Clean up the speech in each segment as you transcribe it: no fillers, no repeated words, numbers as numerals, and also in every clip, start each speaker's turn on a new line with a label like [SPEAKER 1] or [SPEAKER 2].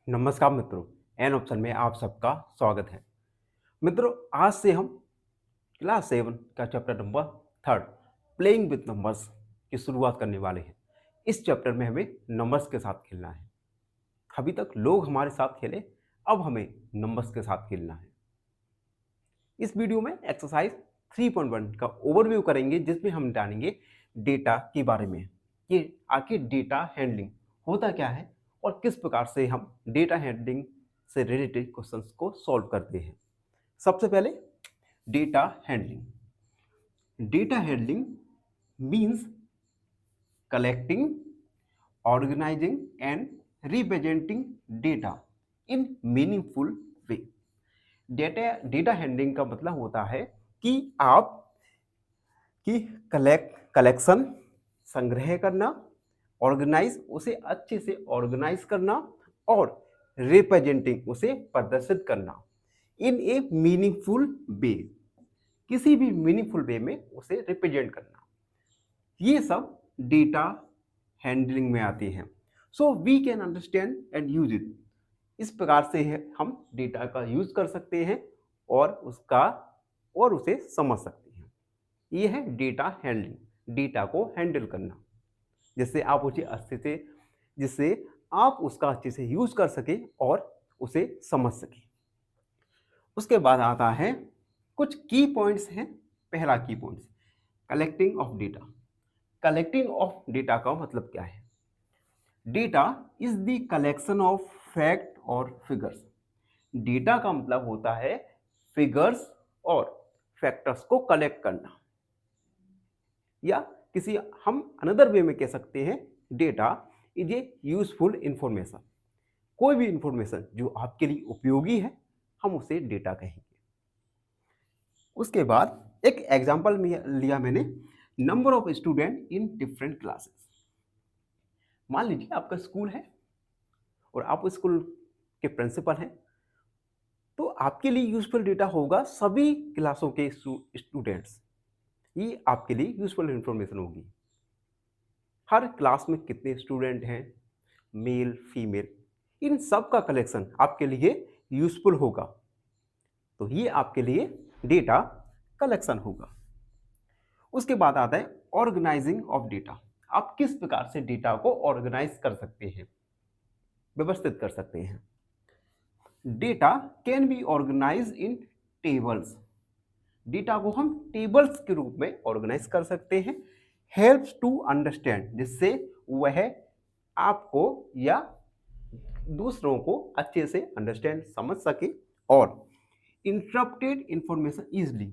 [SPEAKER 1] नमस्कार मित्रों, an option में आप सबका स्वागत है। मित्रों, आज से हम क्लास 7 का chapter number 3 playing with numbers की शुरुआत करने वाले हैं। इस चैप्टर में हमें नंबर्स के साथ खेलना है। अभी तक लोग हमारे साथ खेले, अब हमें नंबर्स के साथ खेलना है। इस वीडियो में एक्सरसाइज 3.1 का ओवरव्यू करेंगे, जिसमें हम जानेंगे डेटा के बारे में कि आखिर डेटा हैंडलिंग होता क्या है और किस प्रकार से हम डेटा हैंडलिंग से रिलेटेड क्वेश्चंस को सॉल्व करते हैं। सबसे पहले data handling means collecting, organizing and representing data in meaningful way. Data handling का मतलब होता है कि आप की कलेक्शन, संग्रह करना, ऑर्गेनाइज, उसे अच्छे से ऑर्गेनाइज करना और रिप्रेजेंटिंग, उसे प्रदर्शित करना इन ए मीनिंगफुल वे, किसी भी मीनिंगफुल वे में उसे रिप्रेजेंट करना। ये सब डेटा हैंडलिंग में आती हैं। So we can understand and use it. इस प्रकार से हम डेटा का यूज कर सकते हैं और उसे समझ सकते हैं। ये है डेटा हैंडलिंग, डेटा को हैंडल करना, जिससे आप उसका अच्छे से यूज कर सके और उसे समझ सके। उसके बाद आता है कुछ की पॉइंट्स हैं। पहला की points, collecting of data. Collecting of data का मतलब क्या है? Data is the collection of fact और फिगर्स। डेटा का मतलब होता है फिगर्स और फैक्टर्स को कलेक्ट करना, या किसी हम अनदर वे में कह सकते हैं data is a useful information. कोई भी इंफॉर्मेशन जो आपके लिए उपयोगी है, हम उसे डेटा कहेंगे। उसके बाद एक एग्जांपल लिया मैंने, number of student in different classes. मान लीजिए आपका स्कूल है और आप स्कूल के प्रिंसिपल हैं, तो आपके लिए यूजफुल डेटा होगा सभी क्लासों के स्टूडेंट्स। ये आपके लिए यूजफुल इंफॉर्मेशन होगी। हर क्लास में कितने स्टूडेंट हैं, मेल फीमेल, इन सब का कलेक्शन आपके लिए यूजफुल होगा। तो ये आपके लिए डेटा कलेक्शन होगा। उसके बाद आता है ऑर्गेनाइजिंग ऑफ डेटा। आप किस प्रकार से डेटा को ऑर्गेनाइज कर सकते हैं, व्यवस्थित कर सकते हैं। Data can be organize in tables. Data को हम टेबल्स के रूप में ऑर्गेनाइज कर सकते हैं। हेल्प्स टू अंडरस्टैंड, जिससे वह आपको या दूसरों को अच्छे से अंडरस्टैंड, समझ सके, और इंटरप्टेड इंफॉर्मेशन इजली,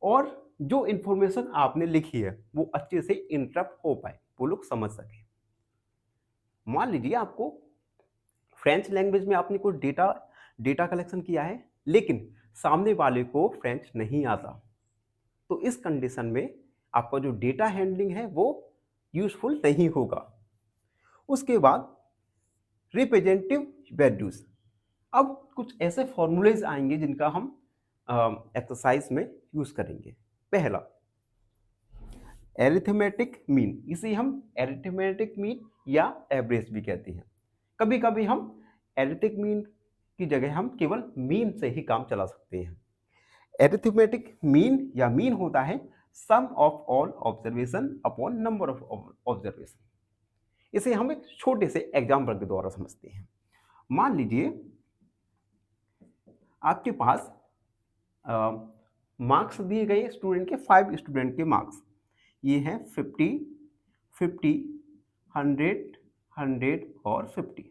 [SPEAKER 1] और जो इंफॉर्मेशन आपने लिखी है वो अच्छे से इंटरप्ट हो पाए, वो लोग समझ सके। मान लीजिए आपको फ्रेंच लैंग्वेज में आपने कोई डेटा कलेक्शन किया है, लेकिन सामने वाले को फ्रेंच नहीं आता, तो इस कंडीशन में आपका जो डेटा हैंडलिंग है वो यूजफुल नहीं होगा। उसके बाद रिप्रेजेंटेटिव वैल्यूज। अब कुछ ऐसे फॉर्मूलेज आएंगे जिनका हम एक्सरसाइज में यूज करेंगे। पहला, एरिथमेटिक मीन। इसे हम एरिथमेटिक मीन या एवरेज भी कहते हैं। कभी कभी हम एरिथमेटिक मीन की जगह हम केवल मीन से ही काम चला सकते हैं। एरिथमेटिक मीन या मीन होता है sum of all observation upon number of observation. इसे हम एक छोटे से एग्जाम्पल के द्वारा समझते हैं। मान लीजिए आपके पास मार्क्स दिए गए स्टूडेंट के, 5 स्टूडेंट के मार्क्स, ये हैं 50, 50, 100, 100 और 50।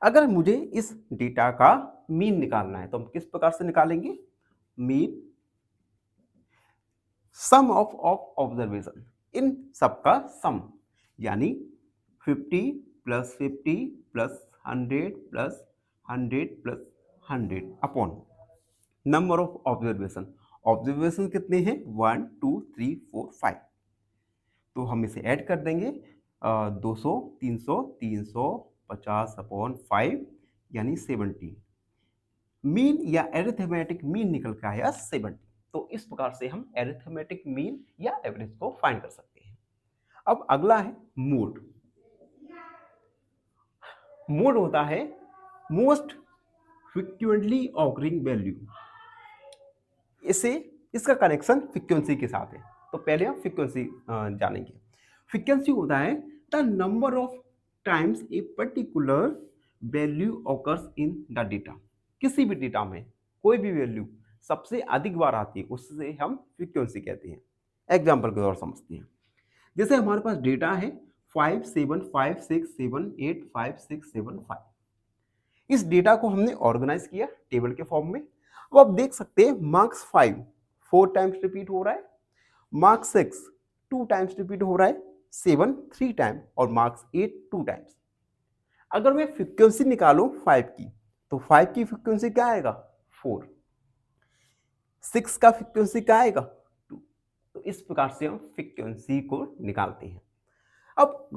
[SPEAKER 1] अगर मुझे इस डेटा का मीन निकालना है तो हम किस प्रकार से निकालेंगे? मीन सम ऑफ ऑब्जर्वेशन, इन सबका सम, यानी 50 plus 50 plus 100 plus 100 plus 100 upon number of observation. Observation कितने हैं? 1 2 3 4 5। तो हम इसे ऐड कर देंगे, 200 300 350 अपॉन 5 यानी 70। मीन या एरिथमेटिक मीन निकल के आया 70। तो इस प्रकार से हम एरिथमेटिक मीन या एवरेज को फाइंड कर सकते हैं। अब अगला है मोड। मोड होता है मोस्ट फ्रिक्वेंटली ऑकरिंग वैल्यू, इसे इसका कनेक्शन फ्रीक्वेंसी के साथ है। तो पहले हम फ्रीक्वेंसी जानेंगे। फ्रीक्वेंसी होता है the number of times a particular value occurs in the data. किसी भी डेटा में कोई भी वैल्यू सबसे अधिक बार आती है, उससे हम फ्रीक्वेंसी कहते हैं। एग्जाम्पल के तौर समझते हैं। जैसे हमारे पास डेटा है 5756785675। इस डेटा को हमने ऑर्गेनाइज किया टेबल के फॉर्म में। अब आप देख सकते हैं मार्क्स 5 4 टाइम्स रिपीट हो रहा है, मार्क्स 6 2 टाइम्स रिपीट हो रहा है, 7 3 टाइम और मार्क्स 8 2 टाइम्स। अगर मैं फ्रीक्वेंसी निकालूं 5 की, तो 5 की फ्रीक्वेंसी क्या आएगा 4, 6 का फ्रीक्वेंसी क्या आएगा 2। तो इस प्रकार से हम फ्रीक्वेंसी को निकालते हैं। अब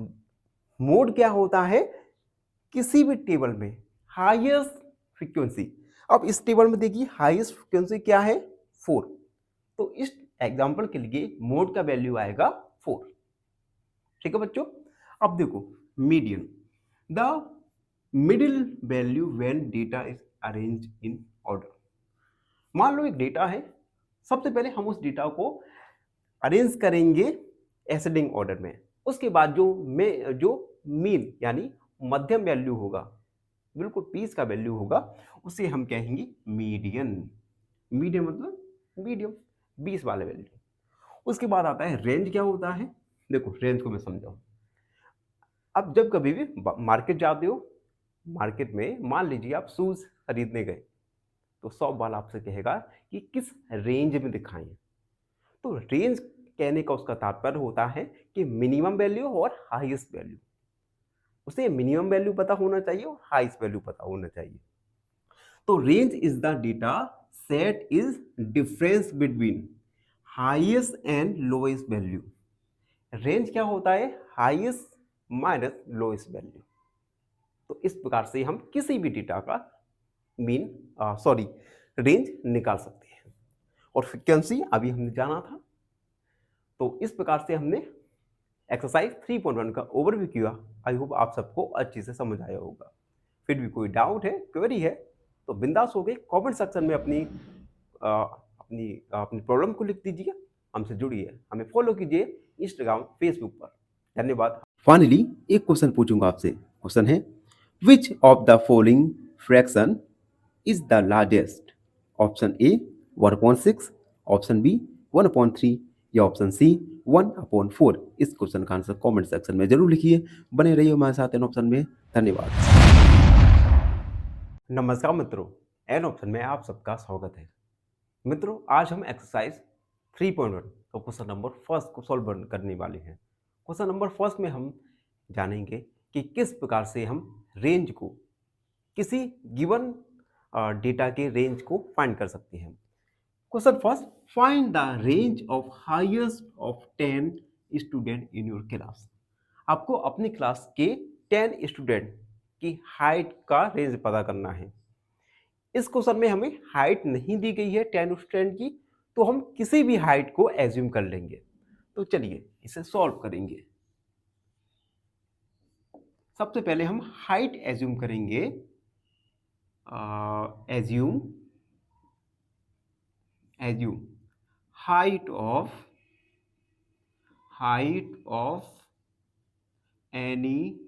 [SPEAKER 1] मोड क्या होता है, किसी भी टेबल में हाईएस्ट फ्रीक्वेंसी। अब इस टेबल में देखिए हाईएस्ट फ्रीक्वेंसी क्या है 4, तो इस एग्जांपल के लिए मोड का वैल्यू आएगा 4। ठीक है बच्चों। अब देखो median, the middle value when data is arranged in order. मान लो एक डेटा है, सबसे पहले हम उस डेटा को अरेंज करेंगे एसेंडिंग ऑर्डर में। उसके बाद जो मीन यानी मध्यम वैल्यू होगा, बिल्कुल 20 का वैल्यू होगा, उसे हम कहेंगे मीडियन। मीडियन मतलब मीडियम, 20 वाले वैल्यू। उसके बाद आता है रेंज। क्या होता है, देखो रेंज को मैं समझाऊं। अब जब कभी भी मार्केट जाते हो, मार्केट में मान लीजिए आप शूज खरीदने गए, तो शॉप वाला आपसे कहेगा कि किस रेंज में दिखाएं। तो रेंज कहने का उसका तात्पर्य होता है कि मिनिमम वैल्यू और हाईएस्ट वैल्यू। उसे मिनिमम वैल्यू पता होना चाहिए और हाईएस्ट वैल्यू पता होना चाहिए। तो range is the data set is difference between highest and lowest value. Range क्या होता है, हाईएस्ट माइनस लोएस्ट वैल्यू। तो इस प्रकार से हम किसी भी डेटा का रेंज निकाल सकते हैं। और फ्रीक्वेंसी अभी हमने जाना था। तो इस प्रकार से हमने एक्सरसाइज 3.1 का ओवरव्यू किया। आई होप आप सबको अच्छे से समझ आया होगा। फिर भी कोई डाउट है, क्वेरी है, तो बिंदास हो गए कमेंट सेक्शन में अपनी प्रॉब्लम को लिख दीजिए। हमसे जुड़िए, हमें फॉलो कीजिए इंस्टाग्राम फेसबुक पर। धन्यवाद। फाइनली एक क्वेश्चन पूछूंगा आपसे। क्वेश्चन है, which of the following fraction is the largest? Option A 1/6, option B 1/3 या ऑप्शन सी 1/4। इस क्वेश्चन का आंसर कमेंट सेक्शन में जरूर लिखिए। बने रहिए हमारे साथ एन ऑप्शन में। धन्यवाद। नमस्कार मित्रों, एन ऑप्शन में आप सबका स्वागत है। मित्रों, आज हम एक्सरसाइज 3.1 का क्वेश्चन नंबर फर्स्ट को सॉल्व करने वाले हैं। क्वेश्चन नंबर फर्स्ट में हम जानेंगे कि किस प्रकार से हम रेंज को, किसी गिवन डेटा के रेंज को फाइंड कर सकते हैं। Question first, find the range of highest of 10 student in your class. आपको अपनी क्लास के 10 स्टूडेंट की हाइट का रेंज पता करना है। इस क्वेश्चन में हमें हाइट नहीं दी गई है 10 स्टूडेंट की, तो हम किसी भी हाइट को एज्यूम कर लेंगे। तो चलिए इसे सॉल्व करेंगे। सबसे पहले हम हाइट एज्यूम करेंगे। Assume height of any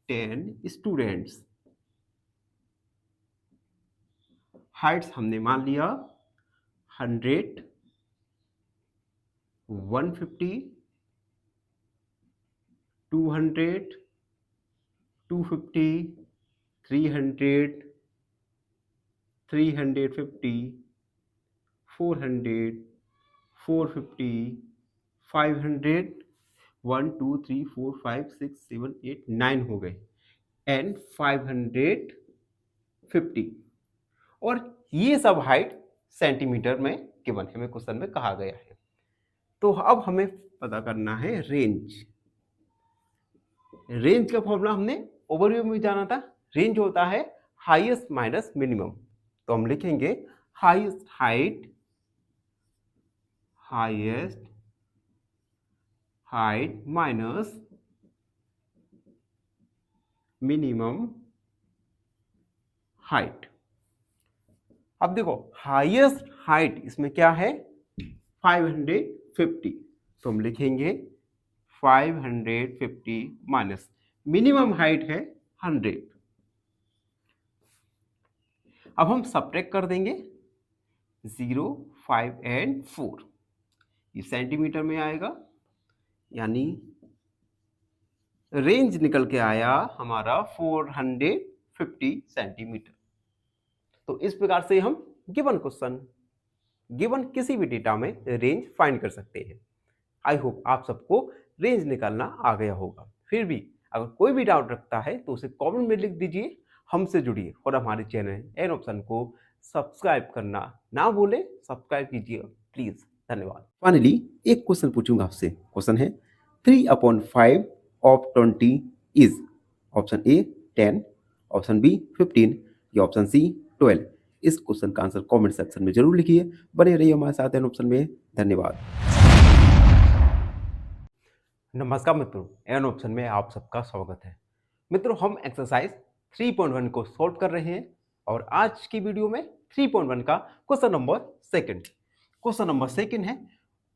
[SPEAKER 1] 10 students. Heights हमने मान लिया 100, 150, 200, 250, 300, 350, 400, 450, 500, 1 2 3 4 5 6 7 8 9 हो गए, एंड 550। और ये सब हाइट सेंटीमीटर में गिवन हमें क्वेश्चन में कहा गया है। तो अब हमें पता करना है रेंज। रेंज का फॉर्मूला हमने ओवरव्यू में जाना था। रेंज होता है हाईएस्ट माइनस मिनिमम। तो हम लिखेंगे highest height minus minimum height. अब देखो हाईएस्ट हाइट इसमें क्या है 550, तो हम लिखेंगे 550 माइनस मिनिमम हाइट है 100। अब हम सब्ट्रैक्ट कर देंगे 0, 5 एंड 4, ये सेंटीमीटर में आएगा, यानी रेंज निकल के आया हमारा 450 सेंटीमीटर। तो इस प्रकार से हम गिवन क्वेश्चन, गिवन किसी भी डेटा में रेंज फाइंड कर सकते हैं। आई होप आप सबको रेंज निकालना आ गया होगा। फिर भी अगर कोई भी डाउट रखता है तो उसे कमेंट में लिख दीजिए, हमसे जुड़िए और हमारे चैनल एन ऑप्शन को सब्सक्राइब करना ना भूलें। सब्सक्राइब कीजिए प्लीज। धन्यवाद। फाइनली एक क्वेश्चन पूछूंगा आपसे। क्वेश्चन है 3/5 of 20 is option A 10, option B 15 या ऑप्शन सी 12। इस क्वेश्चन का आंसर कमेंट सेक्शन में जरूर लिखिए। बने रहिए हमारे साथ एन ऑप्शन में। धन्यवाद। नमस्कार मित्रों, एन ऑप्शन में आप सबका स्वागत है। मित्रों हम एक्सरसाइज 3.1 को सॉल्व कर रहे हैं और आज की वीडियो में 3.1 का question number second. Question number second है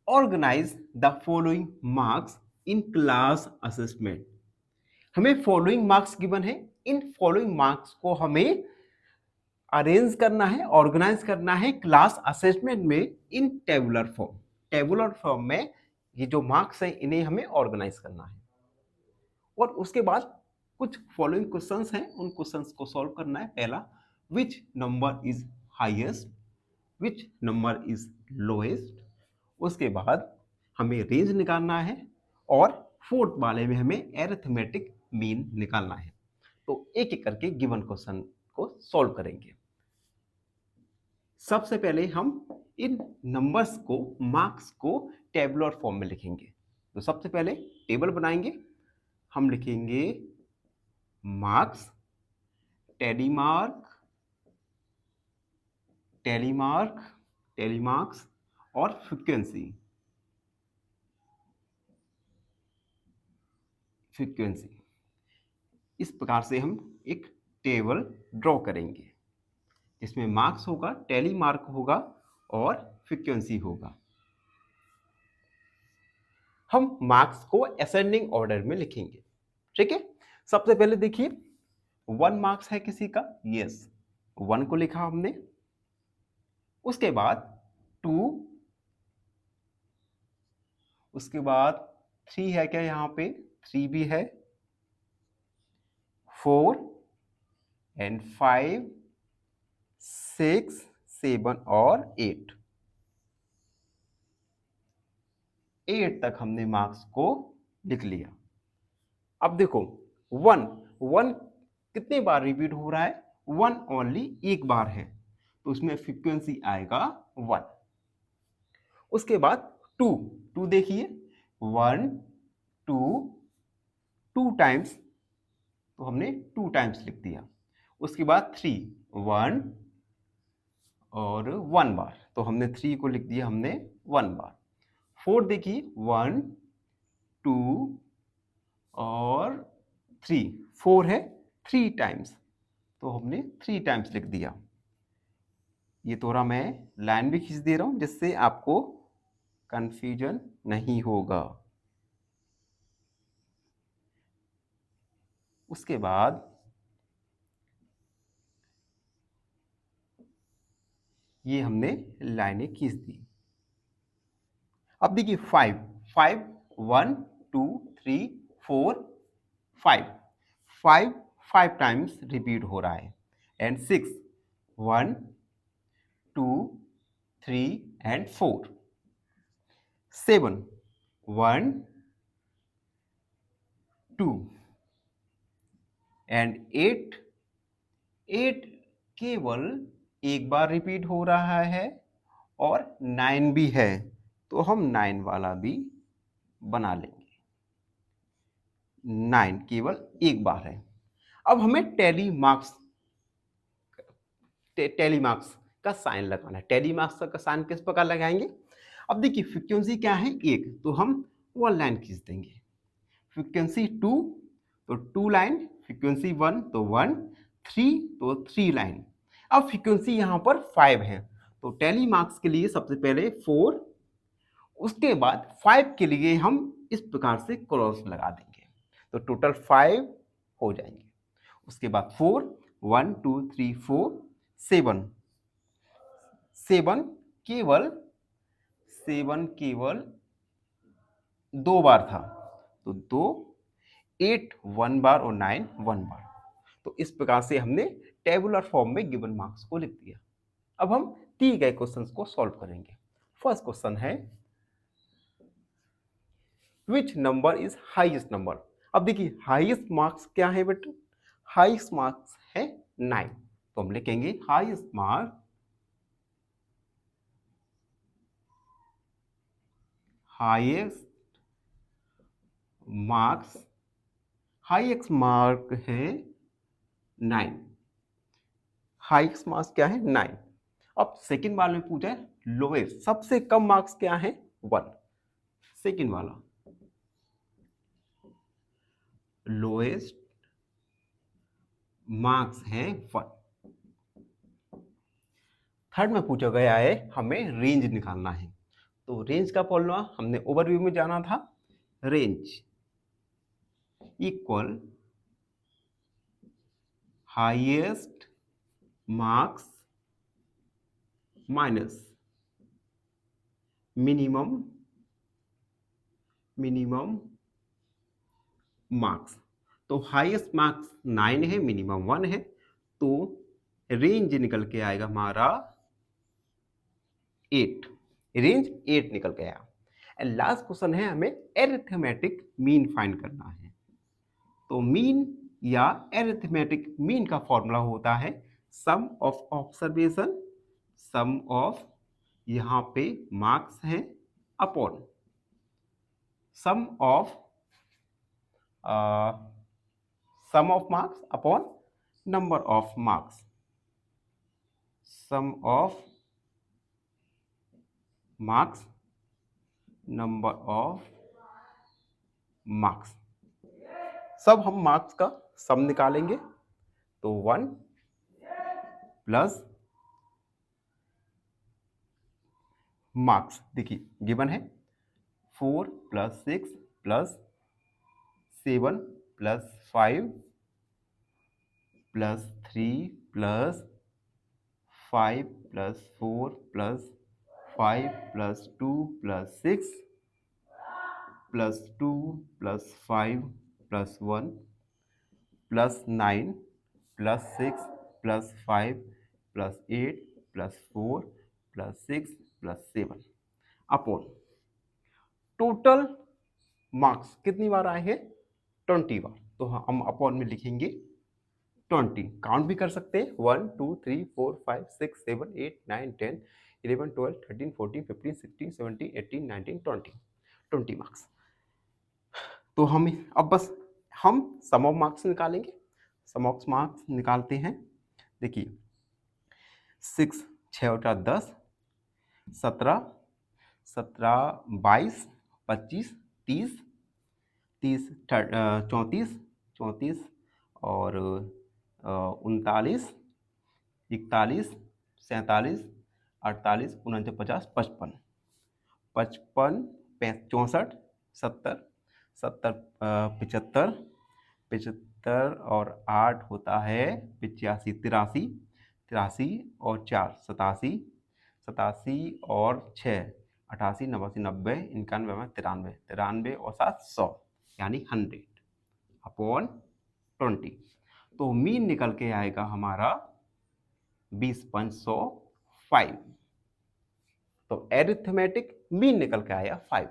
[SPEAKER 1] organize the following marks in class assessment. हमें फॉलोइंग मार्क्स गिवन है, इन फॉलोइंग मार्क्स को हमें अरेंज करना है, ऑर्गेनाइज करना है क्लास असेसमेंट में इन टेबुलर फॉर्म। टेबुलर फॉर्म में ये जो मार्क्स हैं इन्हें हमें ऑर्गेनाइज करना है और उसके बाद कुछ फॉलोइंग क्वेश्चंस हैं, उन क्वेश्चंस को सॉल्व करना है। पहला, which number is highest, which number is lowest. उसके बाद हमें रेंज निकालना है और फोर्थ वाले में हमें एरिथमेटिक मीन निकालना है। तो एक एक करके गिवन क्वेश्चन को सॉल्व करेंगे। सबसे पहले हम इन नंबर्स को, मार्क्स को टेबुलर फॉर्म में लिखेंगे। तो सबसे पहले टेबल बनाएंगे। हम लिखेंगे मार्क्स, टेलीमार्क, टेलीमार्क, टेलीमार्क्स और फ्रीक्वेंसी, फ्रीक्वेंसी। इस प्रकार से हम एक टेबल ड्रॉ करेंगे जिसमें मार्क्स होगा, टेलीमार्क होगा और फ्रीक्वेंसी होगा। हम मार्क्स को असेंडिंग ऑर्डर में लिखेंगे। ठीक है, सबसे पहले देखिए 1 मार्क्स है किसी का, यस 1 को लिखा हमने। उसके बाद 2, उसके बाद 3 है क्या, यहाँ पे 3 भी है, 4 एंड 5, 6, 7 और 8 तक हमने मार्क्स को लिख लिया। अब देखो 1 कितने बार रिपीट हो रहा है, 1 ओनली एक बार है, तो उसमें फ्रीक्वेंसी आएगा 1। उसके बाद 2 देखिए 1, 2 टाइम्स, तो हमने 2 टाइम्स लिख दिया। उसके बाद 3, 1 और 1 बार, तो हमने 3 को लिख दिया हमने 1 बार। 4 देखिए 1, 2 और 3, 4 है 3 टाइम्स, तो हमने 3 टाइम्स लिख दिया। ये थोड़ा मैं लाइन भी खींच दे रहा हूं जिससे आपको कंफ्यूजन नहीं होगा। उसके बाद ये हमने लाइनें खींच दी। अब देखिए 5, 1, 2, 3, 4, 5 टाइम्स रिपीट हो रहा है। एंड 6, 1, 2, 3 एंड 4, 7, 1, 2 एंड 8 केवल एक बार रिपीट हो रहा है और 9 भी है, तो हम 9 वाला भी बना लेंगे। 9 केवल एक बार है। अब हमें टेली मार्क्स का साइन लगाना है। टेली मार्क्स का साइन किस प्रकार लगाएंगे, अब देखिए फ्रीक्वेंसी क्या है 1, तो हम 1 लाइन खींच देंगे। फ्रीक्वेंसी 2, तो 2 लाइन, फ्रीक्वेंसी 1 तो 1, 3 तो 3 लाइन। अब फ्रीक्वेंसी यहाँ पर 5 है, तो टैली मार्क्स के लिए सबसे पहले 4, उसके बाद 5 के लिए हम इस प्रकार से क्रॉस लगा देंगे, तो टोटल 5 हो जाएंगे। उसके बाद 4, 1 2 3 4 7, 7 केवल 2 बार था, तो 2, 8 1 बार और 9 1 बार। तो इस प्रकार से हमने टेबुलर फॉर्म में गिवन मार्क्स को लिख दिया। अब हम दिए गए क्वेश्चंस को सॉल्व करेंगे। फर्स्ट क्वेश्चन है which number is highest number. अब देखिए हाईएस्ट मार्क्स क्या है बेटा, हाईएस्ट मार्क्स है 9, तो हम लिखेंगे highest mark, highest marks, highest mark है 9, हाईएस्ट मार्क्स क्या है 9। अब सेकंड वाले में पूछा है लोएस्ट, सबसे कम मार्क्स क्या है 1, सेकंड वाला लोएस्ट मार्क्स है 1। थर्ड में पूछा गया है हमें रेंज निकालना है, तो रेंज का फॉर्मूला हमने ओवरव्यू में जाना था, range equal highest marks minus minimum marks. तो हाईएस्ट मार्क्स 9 है, मिनिमम 1 है, तो रेंज निकल के आएगा हमारा 8, रेंज 8 निकल के आया। एंड लास्ट क्वेश्चन है हमें एरिथमेटिक मीन फाइंड करना है, तो मीन या एरिथमेटिक मीन का फॉर्मूला होता है sum of observation, sum of यहाँ पे मार्क्स है upon sum of marks upon number of marks, sum of marks number of marks. सब हम मार्क्स का सम निकालेंगे, तो 1 प्लस मार्क्स, देखिए गिवन है 4 plus 6 plus 7 plus 5 plus 3 plus 5 plus 4 plus 5 plus 2 plus 6 plus 2 plus 5 plus 1 plus 9 plus 6 plus 5 plus 8 plus 4 plus 6 plus 7 upon total marks कितनी बार आए हैं 20 बार, तो हम अपॉन में लिखेंगे 20। काउंट भी कर सकते हैं 1 2 3 4 5 6 7 8 9 10 11 12 13 14 15 16 17 18 19 20 मार्क्स। तो हम अब बस हम सम ऑफ मार्क्स निकालेंगे, सम ऑफ मार्क्स निकालते हैं। देखिए 6 6 और 10 17 17 22 25 30 30 34 34 और 39 41 47 48 49 50 55 55 64 70 70 75 75 और 8 होता है 85 83 83 और 4 87 87 और 6 88 89 90 91 93 93 और 7 100 यानी 100 अपॉन 20। तो मीन निकल के आएगा हमारा 20.105। तो एरिथमेटिक मीन निकल के आया 5।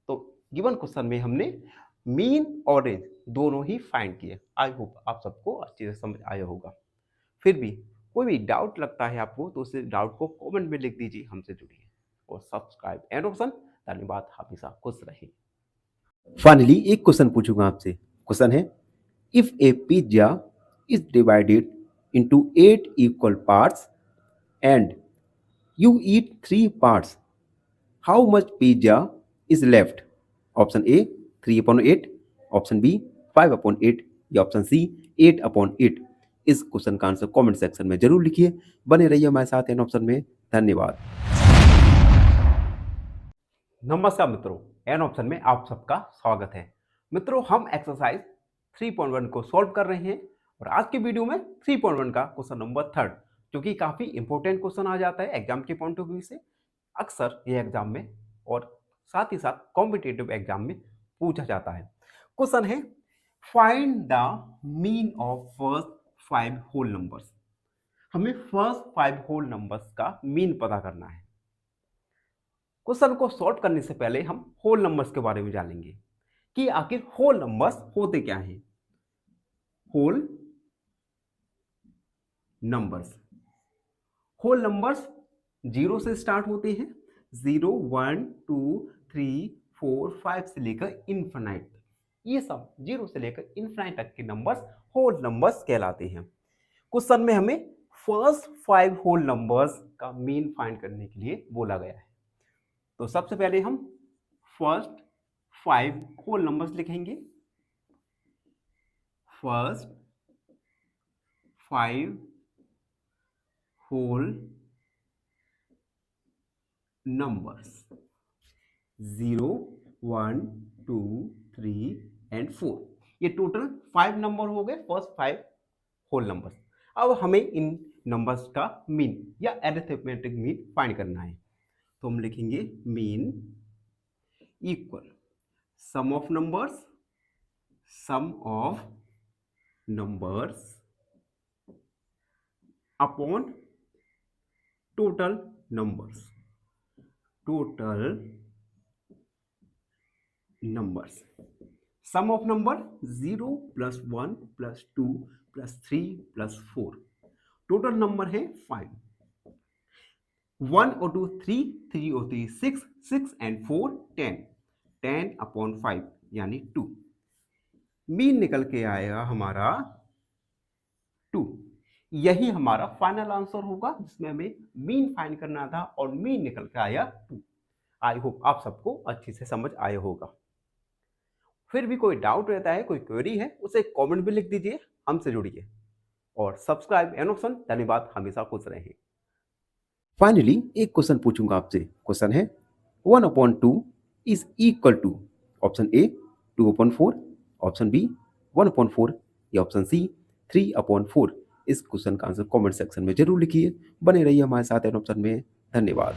[SPEAKER 1] तो गिवन क्वेश्चन में हमने मीन और रेंज दोनों ही फाइंड किए। आई होप आप सबको अच्छे से समझ आया होगा। फिर भी कोई भी डाउट लगता है आपको तो उस डाउट को कमेंट में लिख दीजिए, हमसे जुड़िए और सब्सक्राइब एंड ऑप्शन। धन्यवाद, हमेशा खुश रहिए। फाइनली एक क्वेश्चन पूछूंगा आपसे। क्वेश्चन है if A pizza is divided into 8 equal parts and you eat 3 parts, how much pizza is left? Option A 3/8, option B 5/8 या option C 8/8। इस क्वेश्चन का आंसर कमेंट सेक्शन में जरूर लिखिए। बने रहिए हमारे साथ एन ऑप्शन में। धन्यवाद। नमस्कार मित्रों, एन ऑप्शन में आप सबका स्वागत है। मित्रों, हम एक्सरसाइज 3.1 को सॉल्व कर रहे हैं और आज की वीडियो में 3.1 का क्वेश्चन नंबर 3, जो कि काफी इंपॉर्टेंट क्वेश्चन आ जाता है एग्जाम के पॉइंट ऑफ व्यू से। अक्सर ये एग्जाम में और साथ ही साथ कॉम्पिटिटिव एग्जाम में पूछा जाता है। क्वेश्चन है, find the mean of first 5 whole numbers. हमें फर्स्ट 5 होल नंबर्स का मीन पता करना है। क्वेश्चन को सॉल्व करने से पहले हम होल नंबर्स के बारे में जानेंगे कि आखिर होल नंबर्स होते क्या हैं। होल नंबर्स, होल नंबर्स 0 से स्टार्ट होते हैं। 0, 1, 2, 3, 4, 5 से लेकर इनफिनाइट, ये सब 0 से लेकर इनफिनाइट तक के नंबर्स होल नंबर्स कहलाते हैं। क्वेश्चन में हमें फर्स्ट 5 होल नंबर्स का मीन फाइंड करने के लिए बोला गया है। तो सबसे पहले हम फर्स्ट 5 होल नंबर्स लिखेंगे। First 5 whole numbers 0, 1, 2, 3 and 4। ये टोटल 5 नंबर हो गए, फर्स्ट 5 होल नंबर्स। अब हमें इन नंबर्स का मीन या अरिथमेटिक मीन फाइंड करना है। तो हम लिखेंगे mean equal sum of numbers upon total numbers. Sum of number 0 + 1 + 2 + 3 + 4। Total number है 5। 1 और 2 3, 3 और 3 6, 6 एंड 4 10, 10/5 यानी 2। मीन निकल के आएगा हमारा 2। यही हमारा फाइनल आंसर होगा, जिसमें हमें मीन फाइंड करना था और मीन निकल के आया 2। आई होप आप सबको अच्छे से समझ आया होगा। फिर भी कोई डाउट रहता है, कोई क्वेरी है, उसे कमेंट भी लिख दीजिए, हमसे जुड़िए और सब्सक्राइब एन ऑप्शन। धन्यवाद, हमेशा खुश रहें। फाइनली एक क्वेश्चन पूछूंगा आपसे। क्वेश्चन है 1/2 is equal to option A 2/4, option B 1/4 या ऑप्शन सी 3/4। इस क्वेश्चन का आंसर कमेंट सेक्शन में जरूर लिखिए। बने रहिए हमारे साथ एन ऑप्शन में। धन्यवाद।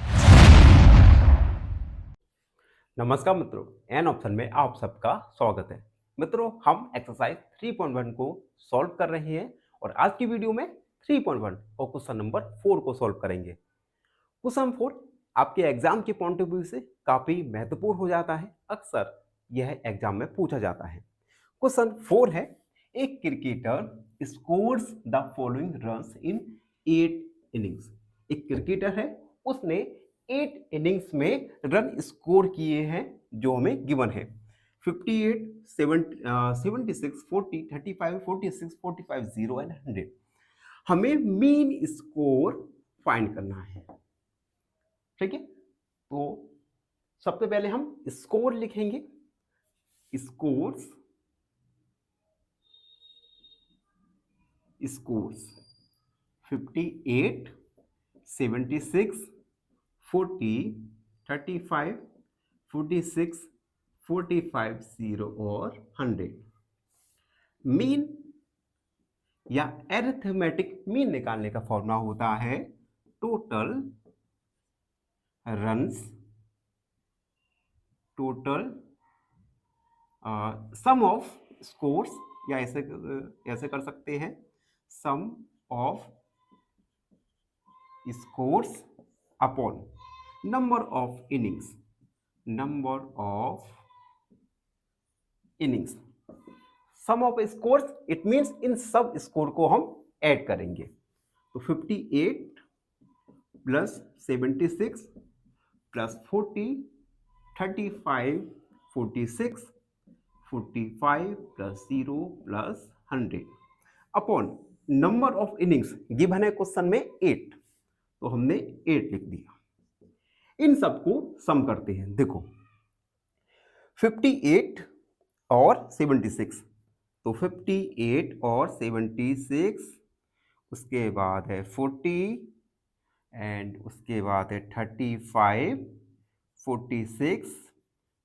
[SPEAKER 1] नमस्कार मित्रों, एन ऑप्शन में आप सबका स्वागत है। मित्रों, हम एक्सरसाइज 3.1 को सॉल्व कर रहे हैं और आज की वीडियो में 3.1 और क्वेश्चन नंबर 4 को सॉल्व करेंगे। क्वेश्चन 4 आपके एग्जाम के पॉइंट ऑफ व्यू से काफी महत्वपूर्ण हो जाता है। अक्सर यह एग्जाम में पूछा जाता है। क्वेश्चन 4 है, एक cricketer scores the following runs in 8 innings. एक क्रिकेटर है, उसने 8 इनिंग्स में रन स्कोर किए हैं, जो हमें गिवन है 58, 76, 40, 35, 46, 45, 0 एंड 100। हमें मीन स्कोर फाइंड करना है। ठीक है, तो सबसे पहले हम स्कोर लिखेंगे। स्कोर्स 58, 76, 40, 35, 46, 45, 0 और 100। मीन या एरिथमेटिक मीन निकालने का फॉर्मूला होता है total runs, total sum of scores, या ऐसे कर सकते हैं sum of scores upon number of innings. Sum of scores it means इन सब स्कोर को हम ऐड करेंगे। तो 58 + 76 + 40, 35, 46, 45 + 0 + 100 upon number of innings. Given है क्वेश्चन में 8, तो हमने 8 लिख दिया। इन सबको सम करते हैं। देखो 58 और 76, तो 58 और 76 उसके बाद है 40 एंड उसके बाद है 35, 46,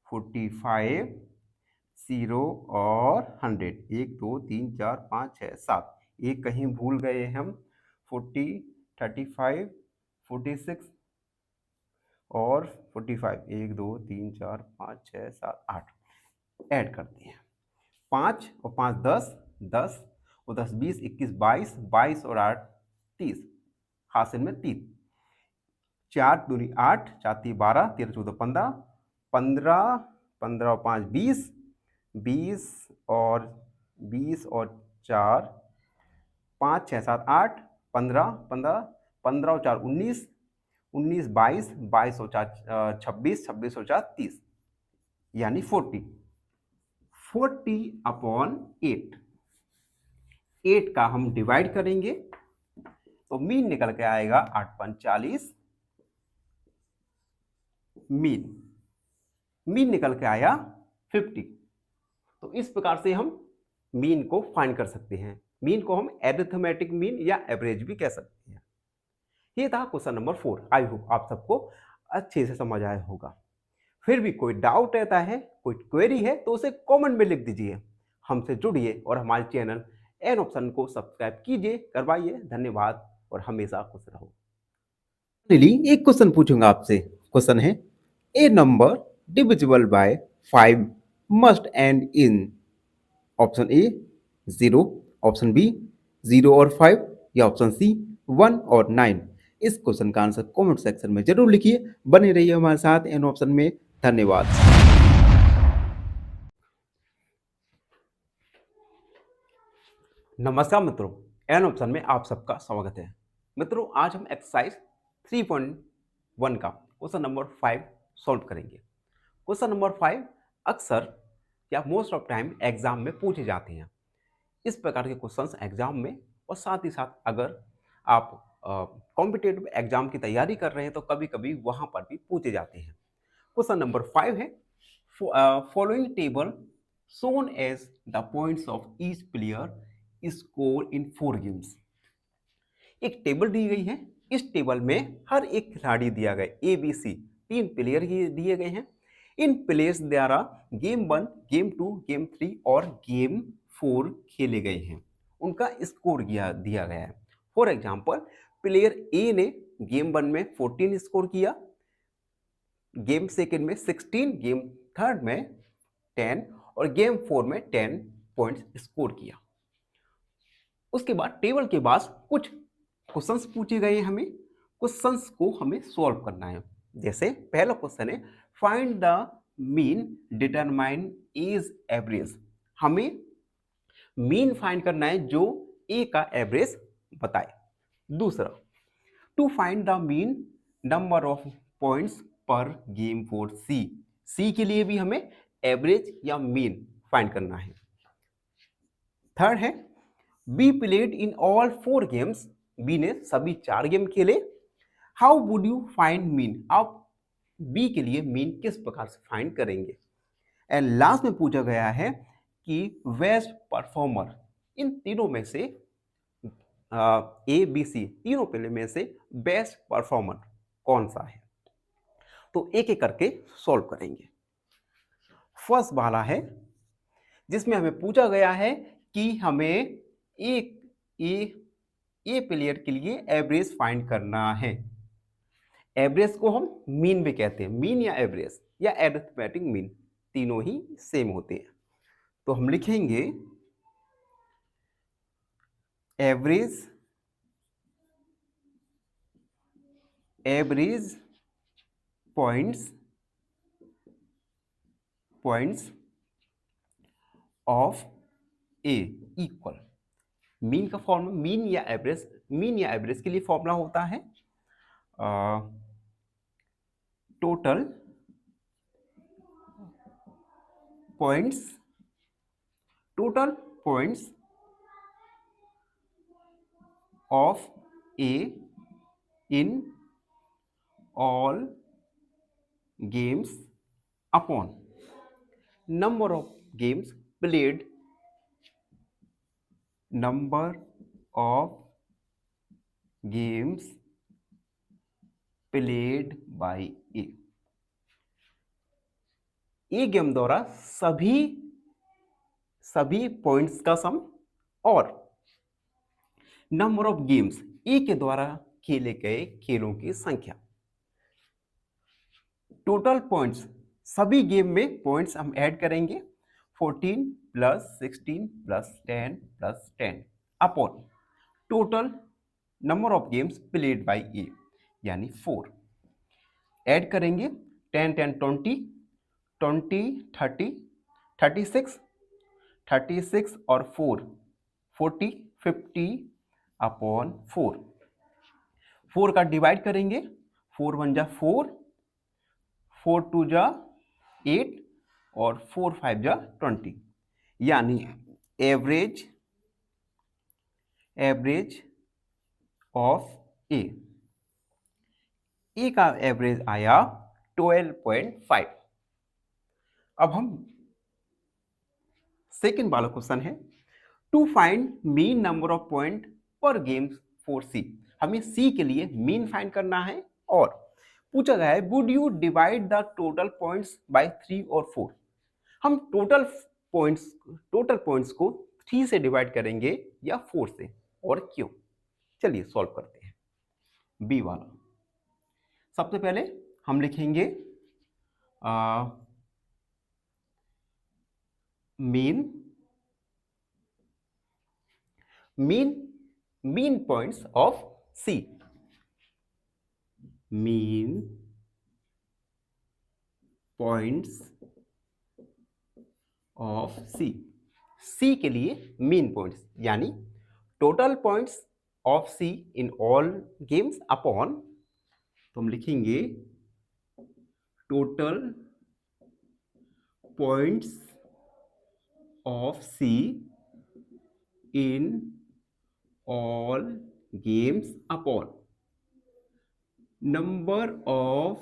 [SPEAKER 1] 45, 0 और 100। 1 2 3 4 5 6 7, एक कहीं भूल गए हम। 40, 35, 46 और 45, 1 2 3 4 5 6 7 8 ऐड करते हैं। 5 और 5 10, 10 और 10 20 21 22, 22 और 8 30, हासिल में 3। 4 दूनी 8, 4 3 12, 13 14 15, 15, 15 और 5 20, 20 और 20 और 4 5 6 7 8, 15, 15, 15 और 4 19, 19 22, 22 और 4 26, 26 और 4 30, यानी 40। 40 अपॉन 8, 8 का हम डिवाइड करेंगे तो मीन निकल के आएगा 8 5 40। मीन निकल के आया 50। तो इस प्रकार से हम मीन को फाइंड कर सकते हैं। मीन को हम एरिथमेटिक मीन या एवरेज भी कह सकते हैं। ये था क्वेश्चन नंबर 4। आई होप आप सबको अच्छे से समझ आया होगा। फिर भी कोई डाउट रहता है, कोई क्वेरी है, तो उसे कमेंट में लिख दीजिए। हमसे जुड़िए और हमारे चैनल एन ऑप्शन को सब्सक्राइब कीजिए, करवाइए। धन्यवाद और हमेशा खुश रहो। एक क्वेश्चन पूछूंगा आपसे। क्वेश्चन है, a number divisible by 5 must end in option A 0, option b 0 और 5, या ऑप्शन सी 1 और 9। इस क्वेश्चन का आंसर कमेंट सेक्शन में जरूर लिखिए। बने रहिए हमारे साथ एन ऑप्शन में। धन्यवाद। नमस्कार मित्रों, एन ऑप्शन में आप सबका स्वागत है। मित्रों, आज हम एक्सरसाइज 3.1 का क्वेश्चन नंबर 5 सॉल्व करेंगे। क्वेश्चन नंबर 5 अक्सर या मोस्ट ऑफ टाइम एग्जाम में पूछे जाते हैं। इस प्रकार के क्वेश्चंस एग्जाम में, और साथ ही साथ अगर आप कॉम्पिटिटिव एग्जाम की तैयारी कर रहे हैं तो कभी कभी वहां पर भी पूछे जाते हैं। क्वेश्चन नंबर 5 है, following table shown as the points of each player score in 4 games। एक टेबल दी गई है। इस टेबल में हर एक खिलाड़ी दिया गया, ए बी सी 3 प्लेयर दिए गए हैं। इन प्लेयर्स द्वारा गेम 1, गेम 2, गेम 3 और गेम 4 खेले गए हैं। उनका स्कोर दिया गया है। फॉर एग्जाम्पल, प्लेयर ए ने गेम 1 में 14 स्कोर किया, गेम सेकेंड में 16, गेम थर्ड में 10 और गेम 4 में 10 पॉइंट्स स्कोर किया। उसके बाद टेबल के पास कुछ क्वेश्चंस पूछे गए हैं। हमें क्वेश्चंस को हमें सॉल्व करना है। जैसे पहला क्वेश्चन है, find the mean determine is average. हमें मीन फाइंड करना है जो ए का एवरेज बताए। दूसरा, to find the mean number of points per game for C. C के लिए भी हमें एवरेज या मीन फाइंड करना है। थर्ड है, B played in all 4 games. B ने सभी 4 गेम खेले। How would you find mean. आप बी के लिए मीन किस प्रकार से फाइंड करेंगे। एंड लास्ट में पूछा गया है कि बेस्ट परफॉर्मर, इन तीनों में से ए बी सी तीनों प्लेयर में से बेस्ट परफॉर्मर कौन सा है। तो एक एक करके सॉल्व करेंगे। फर्स्ट वाला है जिसमें हमें पूछा गया है कि हमें एक ए प्लेयर के लिए एवरेज फाइंड करना है। एवरेज को हम मीन भी कहते हैं। मीन या एवरेज या एरिथमेटिक मीन तीनों ही सेम होते हैं। तो हम लिखेंगे average points of A equal mean का फॉर्मूला। मीन या एवरेज के लिए फॉर्मूला होता है total points of A in all games upon number of games played, number of games played by A game द्वारा सभी पॉइंट्स का सम और नंबर ऑफ गेम्स ए के द्वारा खेले गए खेलों की संख्या। टोटल पॉइंट्स, सभी गेम में पॉइंट्स हम ऐड करेंगे 14 plus 16 plus 10 plus 10 upon total number of games played by a यानी 4। ऐड करेंगे 10 10 20 20 30 36 36 और 4 40 50 अपॉन 4। 4 का डिवाइड करेंगे, 4 1 जा 4, 4 2 जा 8 और 4 5 जा 20 यानी एवरेज ऑफ ए का एवरेज आया 12.5। अब हम सेकेंड वाला क्वेश्चन है, to find mean number of point per games for C. हमें सी के लिए मीन फाइंड करना है और पूछा गया है would you divide the total points by 3 और 4। हम टोटल पॉइंट्स को 3 से डिवाइड करेंगे या 4 से, और क्यों। चलिए सॉल्व करते हैं बी वाला। सबसे पहले हम लिखेंगे mean points of C. Mean points of C के लिए मीन पॉइंट्स यानी total points of C in all games upon, तो हम लिखेंगे total points of C in all games upon number of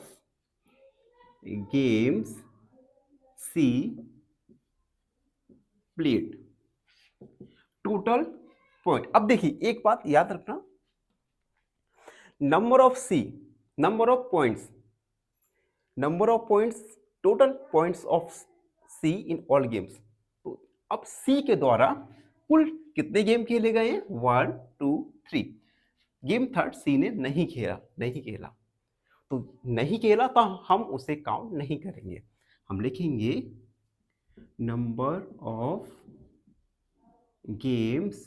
[SPEAKER 1] games C played. Total point, अब देखिए एक बात याद रखना, number of points total points of C in all games. तो अब सी के द्वारा कुल कितने गेम खेले गए हैं, 1 2 3। गेम थर्ड सी ने नहीं खेला तो नहीं खेला तो हम उसे काउंट नहीं करेंगे। हम लिखेंगे number of games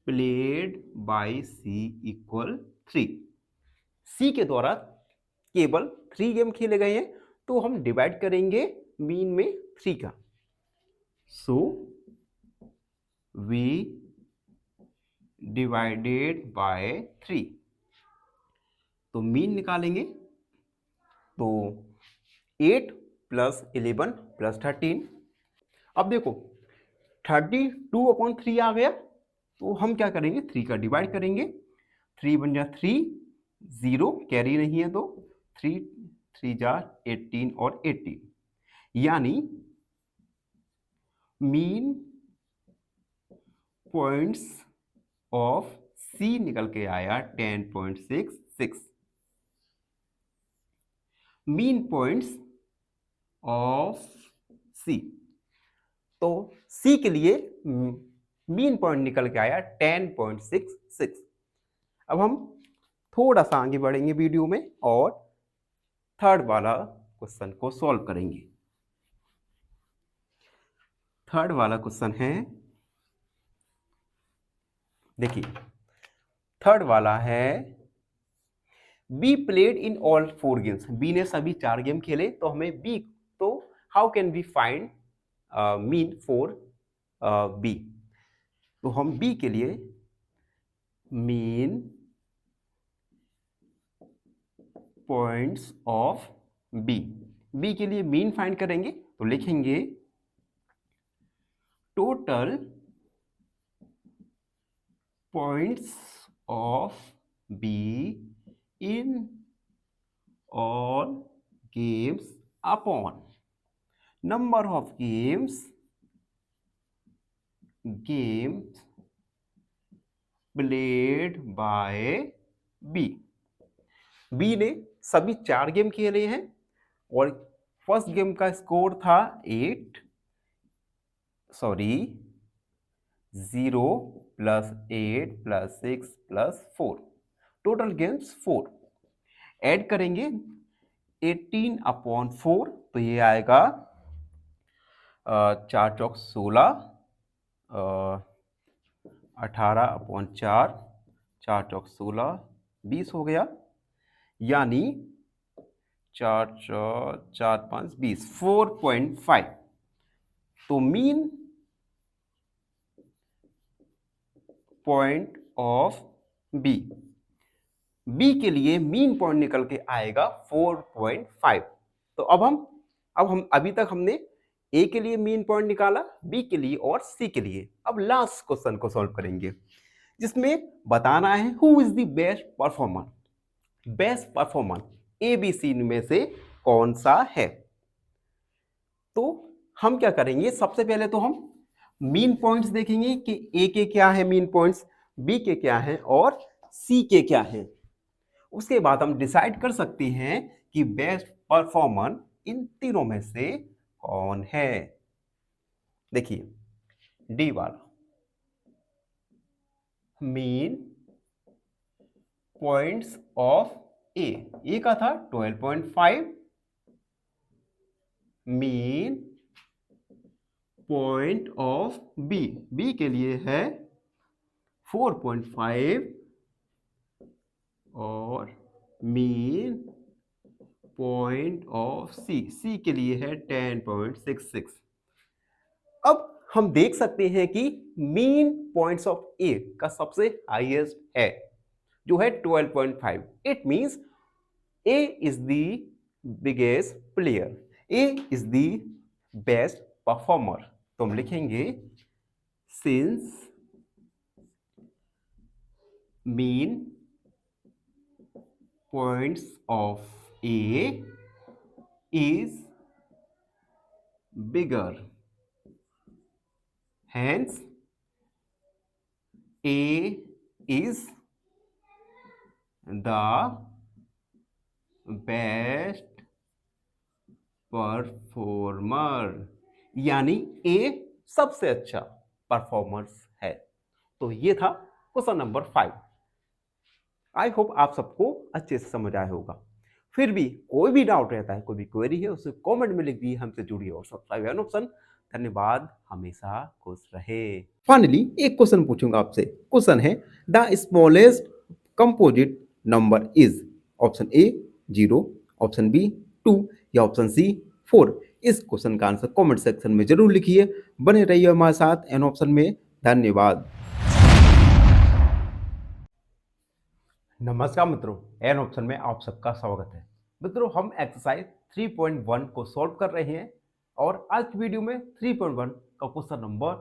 [SPEAKER 1] played by C equal 3। C के द्वारा केवल 3 गेम खेले गए हैं तो हम डिवाइड करेंगे मीन में 3 का। सो वी डिवाइडेड बाय 3, तो मीन निकालेंगे तो 8 प्लस 11 प्लस 13। अब देखो 32/3 आ गया तो हम क्या करेंगे, 3 का डिवाइड करेंगे, 3 बन जा 3, 0 कैरी नहीं है तो 3 3 जा 18 और 18 यानी मीन पॉइंट्स ऑफ सी निकल के आया 10.66। मीन पॉइंट्स ऑफ सी, तो सी के लिए मीन पॉइंट निकल के आया 10.66। अब हम थोड़ा सा आगे बढ़ेंगे वीडियो में और थर्ड वाला क्वेश्चन को सॉल्व करेंगे। थर्ड वाला क्वेश्चन है, देखिए थर्ड वाला है B played in all 4 games. B ने सभी 4 गेम खेले तो हमें बी, तो how can we find mean for B. तो हम बी के लिए मीन पॉइंट्स ऑफ बी के लिए मीन फाइंड करेंगे तो लिखेंगे total points of B in all games upon number of games played by B. B ने सभी 4 गेम खेले हैं और फर्स्ट गेम का स्कोर था 0 + 8 + 6 + 4, टोटल गेम्स 4। ऐड करेंगे 18/4, तो ये आएगा 4 चौक 16, 18/4, 4 चौक 16, 20 हो गया, यानी 4 4 4 5 20, 4.5। तो mean point of B, B के लिए मीन पॉइंट निकल के आएगा 4.5। तो अब हम अभी तक हमने ए के लिए मीन पॉइंट निकाला, बी के लिए और सी के लिए। अब लास्ट क्वेश्चन को सॉल्व करेंगे, जिसमें बताना है who is the best performer. Best performer A B C में से कौन सा है? तो हम क्या करेंगे, सबसे पहले तो हम मीन पॉइंट्स देखेंगे कि ए के क्या है मीन पॉइंट्स, बी के क्या है और सी के क्या है। उसके बाद हम डिसाइड कर सकते हैं कि बेस्ट परफॉर्मर इन तीनों में से कौन है। देखिए, डी वाला मीन पॉइंट्स ऑफ ए का था 12.5, मीन पॉइंट ऑफ बी के लिए है 4.5 और मीन पॉइंट ऑफ सी के लिए है 10.66। अब हम देख सकते हैं कि मीन पॉइंट्स ऑफ ए का सबसे हाईएस्ट है जो है 12.5। It means A is the biggest player, A is the best performer. तो हम लिखेंगे since mean points of A is bigger, hence A is the best performer, यानी ए सबसे अच्छा परफॉर्मर्स है। तो ये था क्वेश्चन नंबर 5। आई होप आप सबको अच्छे से समझ आया होगा। फिर भी कोई भी डाउट रहता है, कोई भी क्वेरी है, उसे कमेंट में लिख दिए, हमसे जुड़िए और सब्सक्राइब एन ऑप्शन। धन्यवाद, हमेशा खुश रहे। फाइनली एक क्वेश्चन पूछूंगा आपसे। क्वेश्चन है the smallest composite number is, option A 0, option B 2 या ऑप्शन सी 4। इस क्वेश्चन का आंसर कमेंट सेक्शन में जरूर लिखिए। बने रहिए हमारे साथ एन ऑप्शन में। धन्यवाद। नमस्कार मित्रों, एन ऑप्शन में आप सबका स्वागत है। मित्रों, हम एक्सरसाइज 3.1 को सॉल्व कर रहे हैं और आज की वीडियो में 3.1 का क्वेश्चन नंबर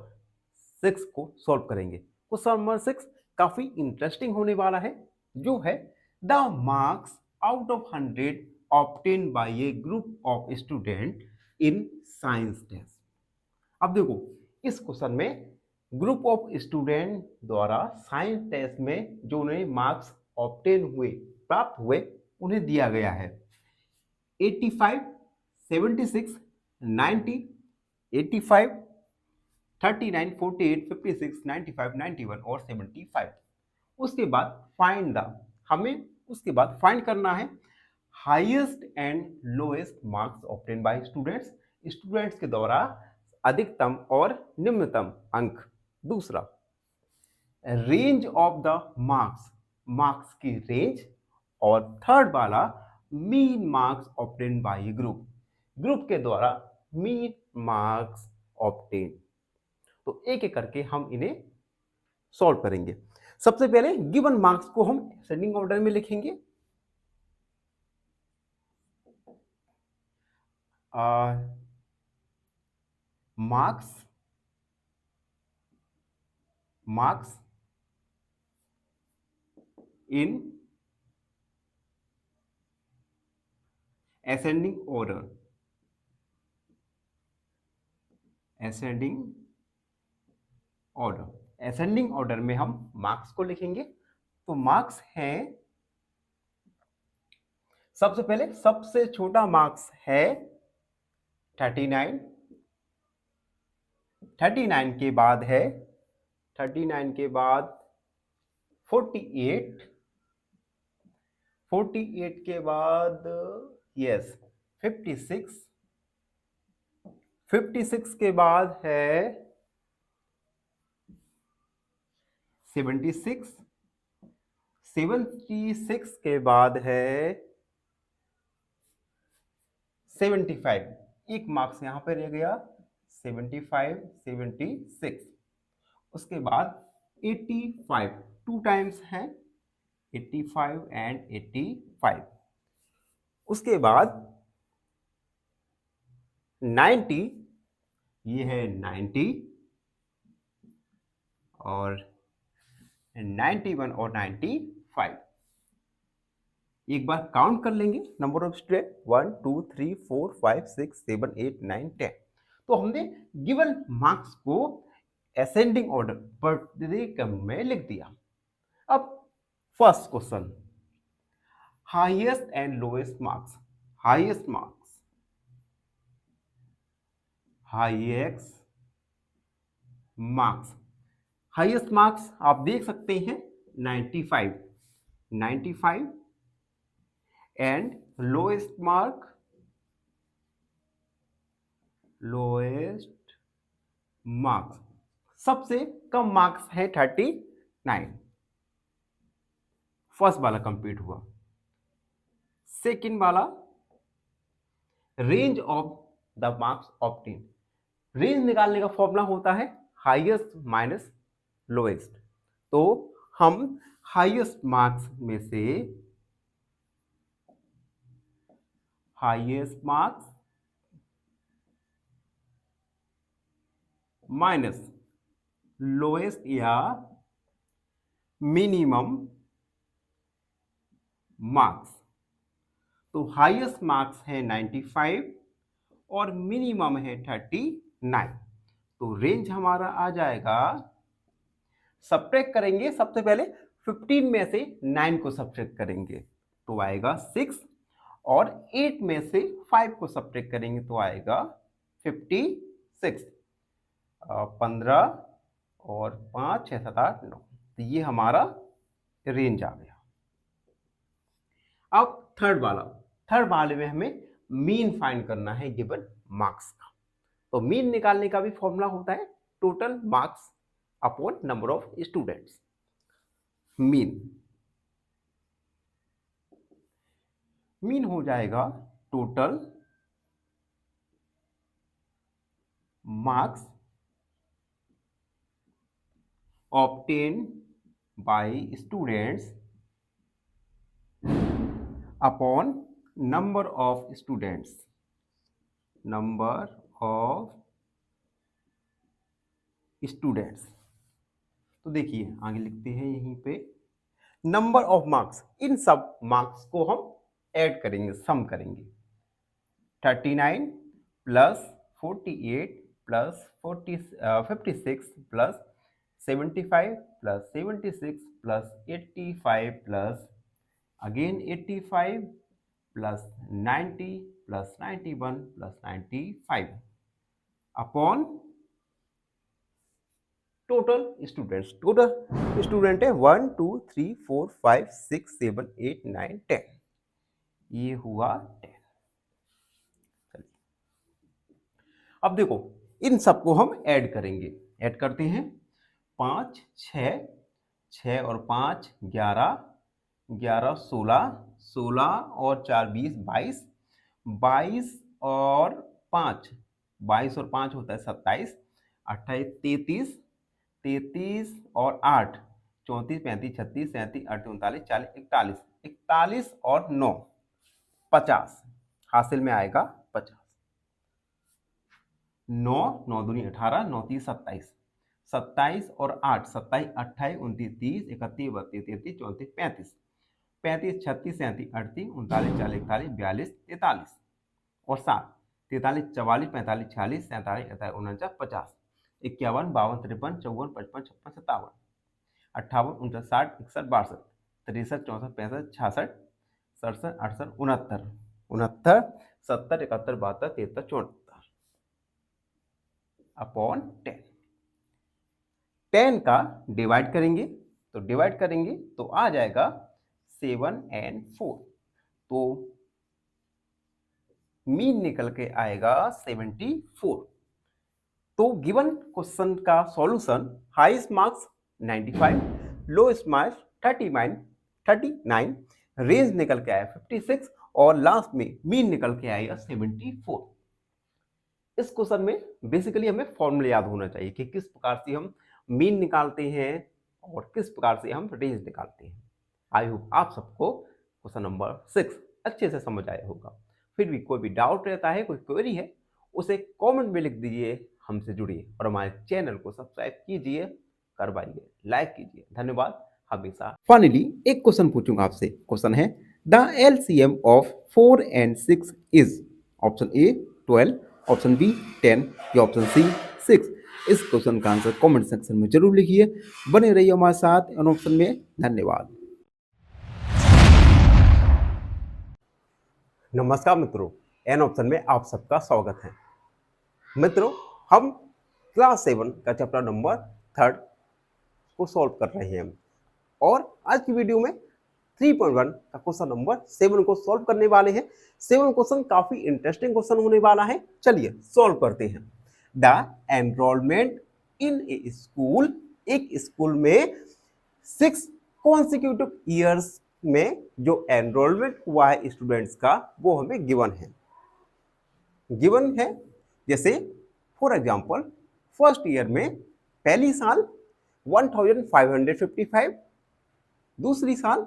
[SPEAKER 1] 6 को सॉल्व करेंगे। क्वेश्चन नंबर 6 काफी इंटरेस्टिंग होने वाला है, जो है the marks out of 100 obtain by a group of student in science test. अब देखो, इस क्वेश्चन में ग्रुप ऑफ स्टूडेंट द्वारा साइंस टेस्ट में जो उन्हें मार्क्स ऑब्टेन हुए, प्राप्त हुए, उन्हें दिया गया है 85, 76, 90, 85, 39, 48, 56, 95, 91 और 75। उसके बाद फाइंड द, हमें उसके बाद फाइंड करना है highest and lowest marks obtain bye students, students के द्वारा अधिकतम और निम्नतम अंक। दूसरा, range of the marks, marks की रेंज। और थर्ड वाला, mean marks obtain bye group, group के द्वारा मीन मार्क्स ऑब्टेन। तो एक एक करके हम इन्हें सॉल्व करेंगे। सबसे पहले गिवन मार्क्स को हम असेंडिंग ऑर्डर में लिखेंगे। Marks in ascending order, ascending order, ascending order में हम मार्क्स को लिखेंगे। तो मार्क्स हैं, सबसे पहले सबसे छोटा मार्क्स है 39, 39 के बाद है 39 के बाद 48, 48 के बाद यस 56, 56 के बाद है 76, 76 के बाद है 75, एक मार्क्स यहां पर रह गया 75, 76। उसके बाद 85, टू टाइम्स है 85 एंड 85। उसके बाद 90, ये है 90 और 91 और 95। एक बार काउंट कर लेंगे नंबर ऑफ स्टूडेंट 1 2 3 4 5 6 7 8 9 10। तो हमने गिवन मार्क्स को असेंडिंग ऑर्डर बर्थडे क्रम में लिख दिया। अब first question, highest and lowest marks. Highest marks, highest marks, highest marks आप देख सकते हैं 95, 95 and lowest mark, lowest marks सबसे कम मार्क्स है 39। फर्स्ट वाला कंप्लीट हुआ। सेकंड वाला, range of the marks obtain. Range निकालने का फॉर्मूला होता है हाईएस्ट माइनस लोएस्ट। तो हम हाईएस्ट मार्क्स में से हाईएस्ट मार्क्स माइनस लोएस्ट या मिनिमम मार्क्स। तो हाईएस्ट मार्क्स है 95 और मिनिमम है 39। तो रेंज हमारा आ जाएगा, सब्ट्रैक्ट करेंगे सबसे पहले 15 में से 9 को सब्ट्रैक्ट करेंगे तो आएगा 6 और 8 में से 5 को सब्ट्रैक्ट करेंगे तो आएगा 56। 15 और 5 6 7 8 9, तो ये हमारा रेंज आ गया। अब थर्ड वाले में हमें मीन फाइंड करना है गिवन मार्क्स का। तो मीन निकालने का भी फॉर्मूला होता है total marks upon number of students. Mean हो जाएगा total marks obtained by students upon number of students, number of students। तो देखिए आगे लिखते हैं यहीं पे नंबर ऑफ मार्क्स, इन सब मार्क्स को हम ऐड करेंगे, सम करेंगे। 39 plus 48 plus 56 plus 75 plus 76 plus 85 plus again 85 plus 90 plus 91 plus 95 upon total students. Total student है 1 2 3 4 5 6 7 8 9 10, ये हुआ 10। चलिए अब देखो इन सबको हम ऐड करेंगे, ऐड करते हैं। 5 6 6 और 5 11, 11 16, 16 और 4 20, 22, 22 और 5, 22 और 5 होता है 27, 28 33, 33 और 8 34, 35 36 37 38 39 40 41, 41 और 9 50, हासिल में आएगा 50। 9 9 दूनी 18, 9 30 27, 27 और 8 27 28 29 30 31 32 33 34 35, 35 36 37 38 39 40 41 42 43 और 7 43 44 45 46 47 48 49 50, 51, 52, 53, 54, 55, 56, 57, 58, 59, 60, 61, 62, 63, 64, 65, 66, 67, 68, 69, 69, 70, 71, 72, 73, 74 अपॉन 10। 10 का डिवाइड करेंगे तो आ जाएगा 7 and 4, तो मीन निकल के आएगा 74। तो गिवन क्वेश्चन का solution highest marks 95, lowest marks 39, range निकल के आया 56 और लास्ट में मीन निकल के आएगा 74। इस क्वेश्चन में बेसिकली हमें फॉर्मूला याद होना चाहिए कि किस प्रकार से हम मीन निकालते हैं और किस प्रकार से हम रेंज निकालते हैं। आई होप आप सबको क्वेश्चन नंबर 6 अच्छे से समझ आया होगा। फिर भी कोई भी डाउट रहता है, कोई क्वेरी है, उसे कमेंट में लिख दीजिए, हमसे जुड़िए और हमारे चैनल को सब्सक्राइब कीजिए, करवाइए, लाइक कीजिए। धन्यवाद हमेशा। फाइनली एक क्वेश्चन पूछूंगा आपसे। क्वेश्चन है the LCM of 4 and 6 is option A 12, option B 10 या ऑप्शन सी 6। इस क्वेश्चन का आंसर कमेंट सेक्शन में जरूर लिखिए। बने रहिए हमारे साथ एन ऑप्शन में। धन्यवाद। नमस्कार मित्रों, एन ऑप्शन में आप सबका स्वागत है। मित्रों, हम क्लास 7 का चैप्टर नंबर 3 को सॉल्व कर रहे हैं और आज की वीडियो में 3.1 का क्वेश्चन नंबर 7 को सॉल्व करने वाले हैं। 7 क्वेश्चन काफी इंटरेस्टिंग क्वेश्चन होने वाला है। चलिए सॉल्व करते हैं। The enrolment in A school, एक स्कूल में 6 कॉन्सिक्यूटिव ईयर्स में जो एनरोलमेंट हुआ है स्टूडेंट्स का, वो हमें गिवन है। जैसे फॉर एग्जांपल फर्स्ट ईयर में पहली साल 1555, दूसरी साल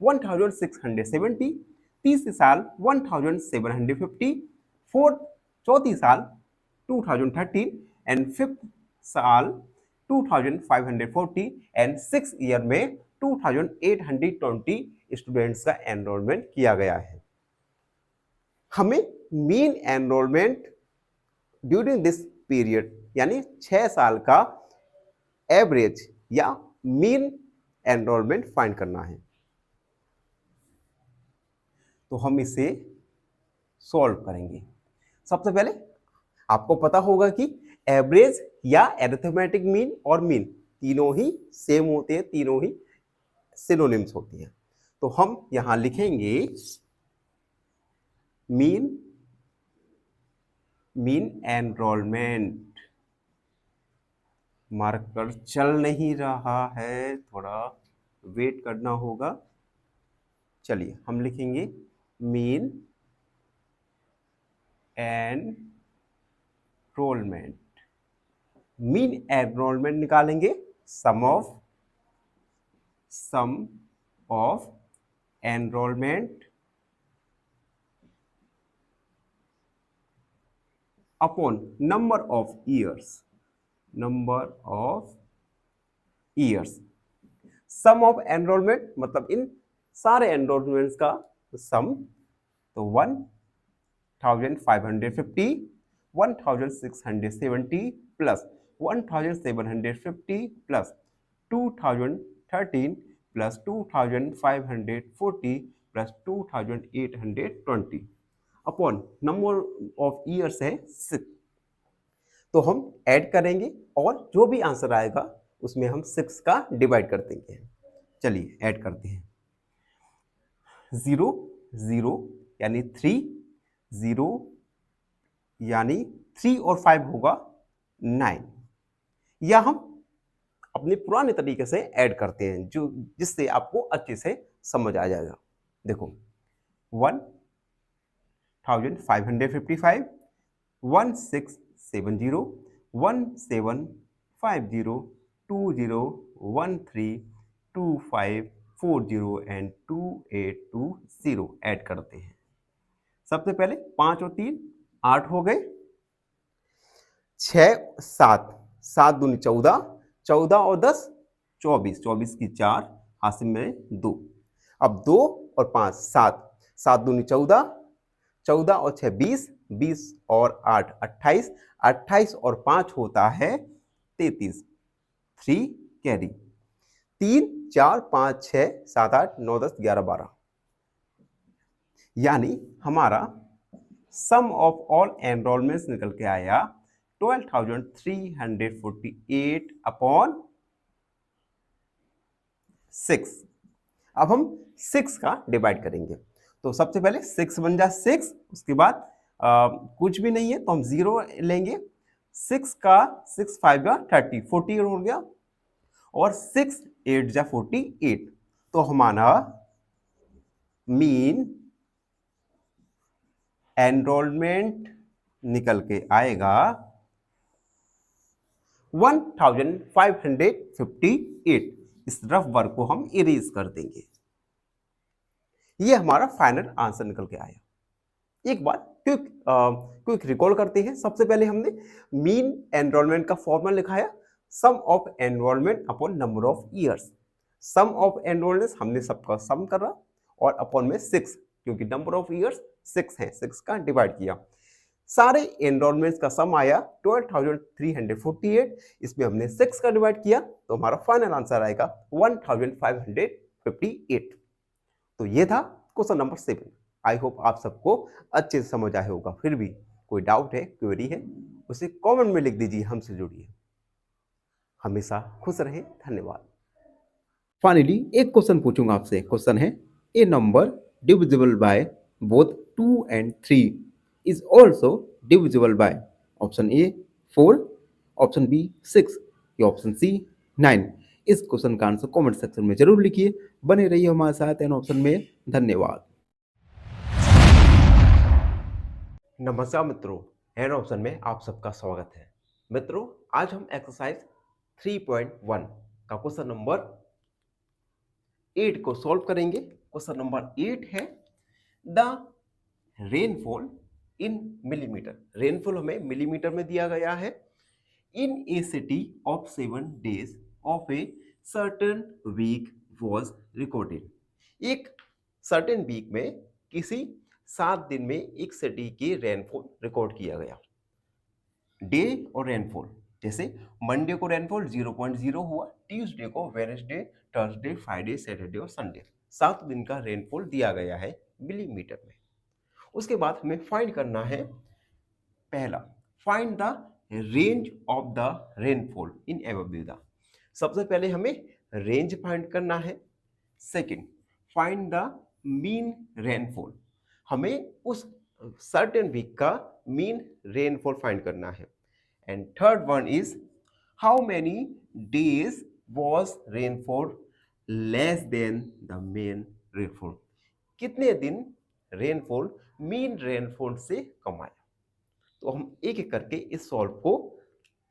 [SPEAKER 1] 1670, तीसरी साल 1750, चौथी साल 2013 एंड फिफ्थ साल 2540 एंड 6 ईयर में 2820 स्टूडेंट्स का एनरोलमेंट किया गया है। हमें mean enrolment during this period यानी 6 साल का एवरेज या मीन एनरोलमेंट फाइंड करना है। तो हम इसे सॉल्व करेंगे। सबसे पहले आपको पता होगा कि एवरेज या एरिथमेटिक मीन और मीन तीनों ही सेम होते हैं, तीनों ही सिनोनिम्स होती हैं। तो हम यहां लिखेंगे मीन एनरोलमेंट। मार्कर चल नहीं रहा है, थोड़ा वेट करना होगा। चलिए हम लिखेंगे मीन एनरोलमेंट। मीन एनरोलमेंट निकालेंगे sum of enrolment upon number of years. Sum of enrolment मतलब इन सारे एनरोलमेंट्स का सम, तो 1550, 1670 plus 1750 plus 2013 plus 2540 plus 2820 upon number of years है 6। तो हम ऐड करेंगे और जो भी आंसर आएगा उसमें हम 6 का डिवाइड कर देंगे। चलिए ऐड करते हैं। 0 0 यानी 3, 0 यानी 3 और 5 होगा 9। या हम अपने पुराने तरीके से ऐड करते हैं जो जिससे आपको अच्छे से समझ आ जाएगा। देखो 1555, 1670, 1750, 20, 13, 25, 40 एंड 2820 ऐड करते हैं। सबसे पहले 5 और 3 8 हो गए, 6 7 7 दूनी 14, 14 और 10 24, 24 की 4, हासिल में 2। अब 2 और 5 7, 7 दूनी 14, 14 और 6 20, 20 और 8 28, 28 और 5 होता है 33, 3 कैरी, 3 4 5 6 7 8 9 10 11 12, यानी हमारा सम ऑफ ऑल एनरोलमेंट्स निकल के आया 12,348 अपॉन 6। अब हम 6 का डिवाइड करेंगे, तो सबसे पहले 6 बन जा 6, उसके बाद कुछ भी नहीं है तो हम 0 लेंगे। 6 का 6 5 जा 30, 48 हो गया, और 6 8 जा 48, तो हमारा मीन एनरोलमेंट निकल के आएगा 1558। इस रफ वर्क को हम इरेज कर देंगे। ये हमारा फाइनल आंसर निकल के आया। एक बार क्विक रिकॉल करते हैं। सबसे पहले हमने मीन एनरोलमेंट का फॉर्मूला लिखाया, sum of enrolment upon number of years. Sum of enrolment हमने सबका सम करा और अपॉन में 6, क्योंकि नंबर ऑफ ईयर्स 6 है, 6 का डिवाइड किया। सारे एनरोलमेंट्स का सम आया 12,348, इसमें हमने 6 का डिवाइड किया, तो हमारा फाइनल आंसर आएगा 1558। तो ये था क्वेश्चन नंबर 7। आई होप आप सबको अच्छे से समझ आया होगा। फिर भी कोई डाउट है, क्वेरी है, उसे कमेंट में लिख दीजिए, हमसे जुड़िए। हमेशा खुश रहे। धन्यवाद। फाइनली एक क्वेश्चन पूछूंगा आपसे। क्वेश्चन है, a number divisible by both 2 and 3 is also divisible by option a 4, option b 6 या ऑप्शन सी 9। इस क्वेश्चन का आंसर कमेंट सेक्शन में जरूर लिखिए। बने रहिए हमारे साथ एन ऑप्शन में। धन्यवाद। नमस्कार मित्रों, एन ऑप्शन में आप सबका स्वागत है। मित्रों, आज हम एक्सरसाइज 3.1 का क्वेश्चन नंबर 8 को सॉल्व करेंगे। क्वेश्चन नंबर 8 है, the rainfall in millimetre. Rainfall हमें मिलीमीटर में दिया गया है। In a city of 7 days of a certain week was recorded. एक सर्टेन वीक में किसी 7 दिन में एक सिटी की रेनफॉल रिकॉर्ड किया गया। डे और रेनफॉल, जैसे मंडे को रेनफॉल 0.0 हुआ, ट्यूसडे को, वेडनेसडे, थर्सडे, फ्राइडे, सैटरडे और संडे, 7 दिन का रेनफॉल दिया गया है मिलीमीटर में। उसके बाद हमें फाइंड करना है, पहला, find the range of the rainfall in above the. सबसे पहले हमें रेंज फाइंड करना है। Second, find the mean rainfall, हमें उस सर्टेन वीक का मीन रेनफॉल फाइंड करना है। And third one is, how many days was rainfall less than the mean rainfall, कितने दिन रेनफॉल मीन रेनफॉल से कम आया। तो हम एक एक करके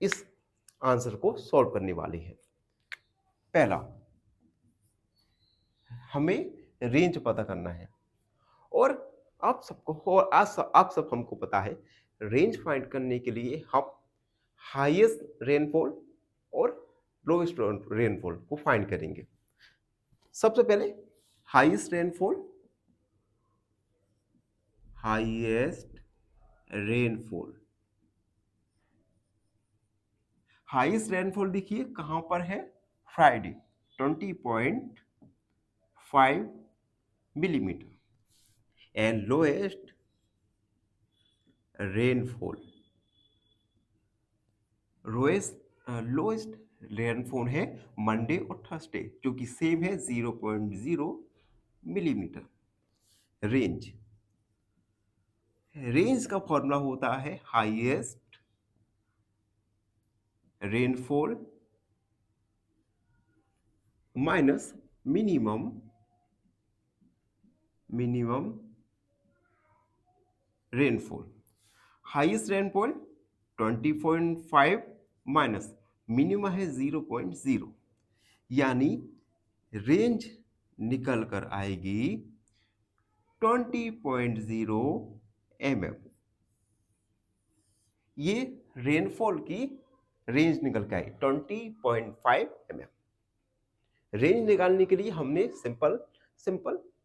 [SPEAKER 1] इस आंसर को सॉल्व करने वाले हैं। पहला, हमें रेंज पता करना है, और आप सब हमको पता है, रेंज फाइंड करने के लिए हम हाईएस्ट रेनफॉल और लोएस्ट रेनफॉल को फाइंड करेंगे। सबसे पहले हाईएस्ट रेनफॉल, हाईएस्ट रेनफॉल देखिए कहां पर है, Friday 20.5 millimetre. And lowest rainfall है मंडे और थर्सडे, जो कि सेम है 0.0 मिलीमीटर। रेंज का फॉर्मूला होता है highest rainfall minus minimum rainfall. Highest rainfall 20.5 minus minimum है 0.0, यानी रेंज निकल कर आएगी 20.0 mm। ये रेनफॉल की रेंज निकल के आई 20.5 mm। रेंज निकालने के लिए हमने सिंपल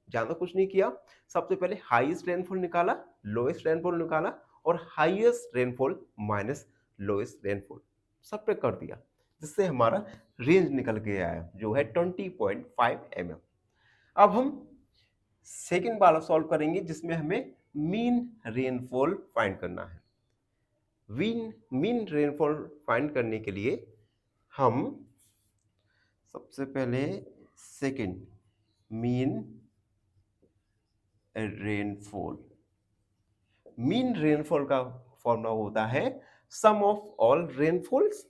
[SPEAKER 1] ज्यादा कुछ नहीं किया। सबसे पहले हाईएस्ट रेनफॉल निकाला, लोएस्ट रेनफॉल निकाला, और highest rainfall minus lowest rainfall सब पे कर दिया। जिससे हमारा रेंज निकल के आया जो है 20.5 mm। अब हम सेकेंड वाला सॉल्व करेंगे जिसमें हमें मीन रेनफॉल फाइंड करना है। मीन रेनफॉल फाइंड करने के लिए हम सबसे पहले सेकेंड मीन रेनफॉल का फॉर्मूला होता है sum of all rainfalls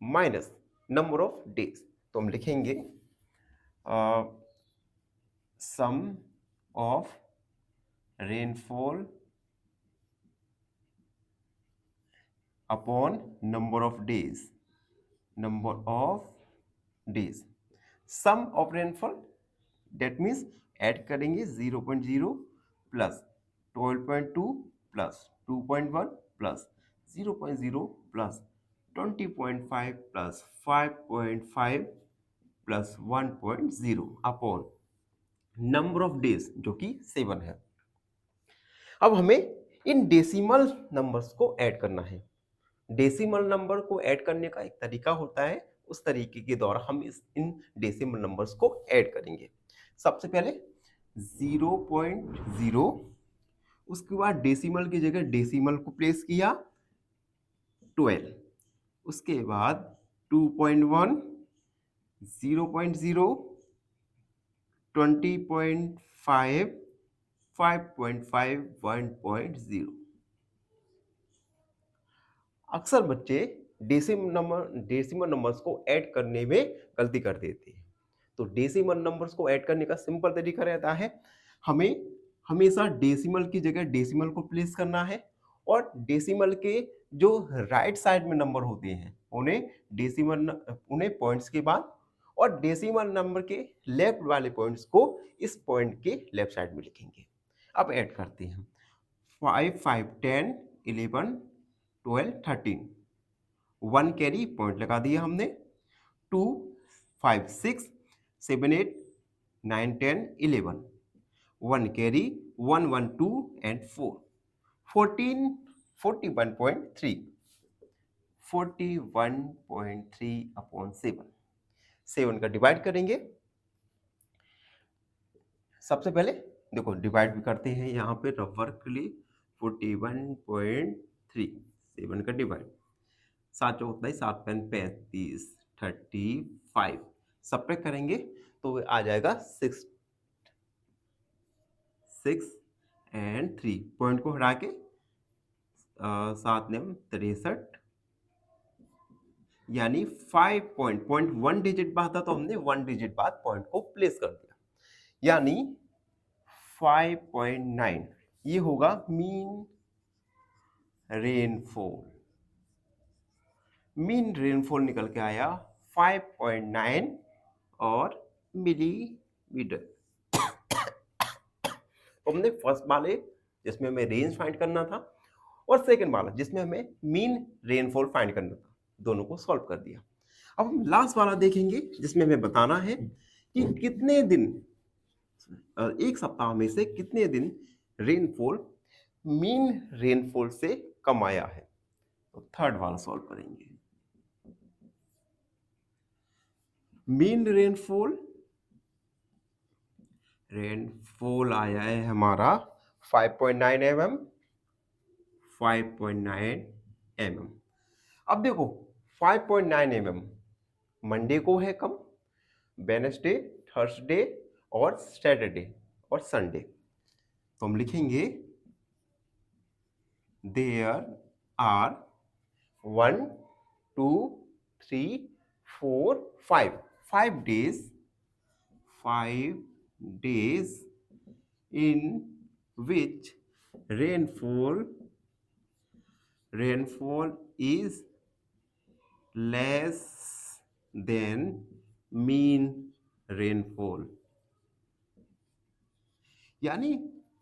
[SPEAKER 1] minus number of days. तो हम लिखेंगे sum of rainfall upon number of days. Sum of rainfall that means add करेंगे 0.0 plus 12.2 plus 2.1 plus 0.0 plus 20.5 plus 5.5 plus 1.0 upon number of days जो कि 7 है। अब हमें इन डेसिमल नंबर्स को ऐड करना है। डेसिमल नंबर को ऐड करने का एक तरीका होता है, उस तरीके के द्वारा हम इन डेसिमल नंबर्स को ऐड करेंगे। सबसे पहले 0.0, उसके बाद डेसिमल की जगह डेसिमल को प्लेस किया 12, उसके बाद 2.1, 0.0, 20.5, 5.5, 1.0। अक्सर बच्चे डेसिमल नंबर्स को ऐड करने में गलती कर देते हैं। तो डेसिमल नंबर्स को ऐड करने का सिंपल तरीका रहता है, हमें हमेशा डेसिमल की जगह डेसिमल को प्लेस करना है और डेसिमल के जो राइट साइड में नंबर होते हैं उन्हें पॉइंट्स के बाद और डेसिमल नंबर के लेफ्ट वाले पॉइंट्स को इस पॉइंट के लेफ्ट साइड में लिखेंगे। अब ऐड करते हैं 5, 5, 10, 11, 12, 13, 1 कैरी पॉइंट लगा दिया हमने, 2, 5, 6, 7, 8, 9, 10, 11, 1 कैरी, 1, 1, 2 and 4, 14, 41.3, 41.3 अपॉन 7 का डिवाइड करेंगे। सबसे पहले देखो डिवाइड भी करते हैं यहाँ पे रफ वर्क के लिए 41.3, 7 का डिवाइड, 7 चौक 7 35, 35 सब्ट्रैक्ट करेंगे तो आ जाएगा 6 and 3, पॉइंट को हटा के 7 9 63, यानी 5.1 डिजिट बाद था तो हमने 1 डिजिट बाद पॉइंट को प्लेस कर दिया, यानी 5.9 ये होगा मीन रेनफॉल निकल के आया 5.9 और मिलीमीटर। हमने फर्स्ट वाले जिसमें हमें रेंज फाइंड करना था और सेकंड वाला जिसमें हमें मीन रेनफॉल फाइंड करना था, दोनों को सॉल्व कर दिया। अब हम लास्ट वाला देखेंगे जिसमें हमें बताना है कि कितने दिन, एक सप्ताह में से कितने दिन रेनफॉल मीन रेनफॉल से कम आया है। तो थर्ड वाला सॉल्व करेंगे। मीन रेनफॉल आया है हमारा 5.9 mm, 5.9 mm। अब देखो 5.9 mm मंडे को है कम, वेडनेसडे, थर्सडे और सैटरडे और संडे। तो हम लिखेंगे there are 1, 2, 3, 4, 5 days in which rainfall is less than mean rainfall, यानी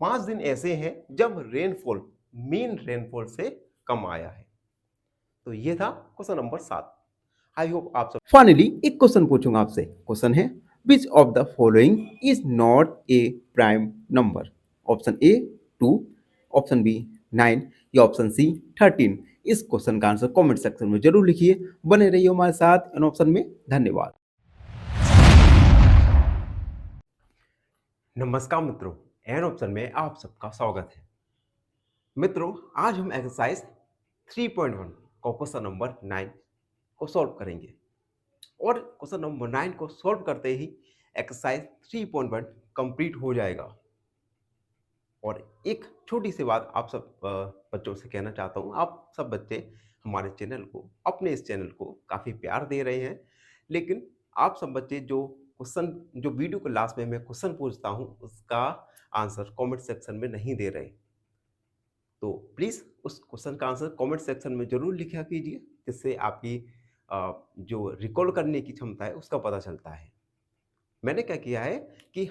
[SPEAKER 1] 5 दिन ऐसे हैं जब रेनफॉल मीन रेनफॉल से कम आया है। तो ये था क्वेश्चन नंबर 7। आई होप आप सब। फाइनली एक क्वेश्चन पूछूंगा आपसे। क्वेश्चन है which of the following is not a prime number. Option A 2, option B 9 या ऑप्शन सी 13? इस क्वेश्चन का आंसर कमेंट सेक्शन में जरूर लिखिए। बने रहिए हमारे साथ एन ऑप्शन में। धन्यवाद। नमस्कार मित्रों, एन ऑप्शन में आप सबका स्वागत है। मित्रों, आज हम एक्सरसाइज 3.1 का क्वेश्चन नंबर 9 को सॉल्व करेंगे और क्वेश्चन नंबर 9 को सॉल्व करते ही एक्सरसाइज 3.1 कंप्लीट हो जाएगा। और एक छोटी सी बात आप सब बच्चों से कहना चाहता हूँ। आप सब बच्चे हमारे चैनल को, अपने इस चैनल को काफ़ी प्यार दे रहे हैं, लेकिन आप सब बच्चे जो वीडियो के लास्ट में मैं क्वेश्चन पूछता हूँ उसका आंसर कमेंट सेक्शन में नहीं दे रहे। तो प्लीज़ उस क्वेश्चन का आंसर कमेंट सेक्शन में ज़रूर लिखा कीजिए, जिससे आपकी जो रिकॉल करने की क्षमता है उसका पता चलता है। मैंने क्या किया है कि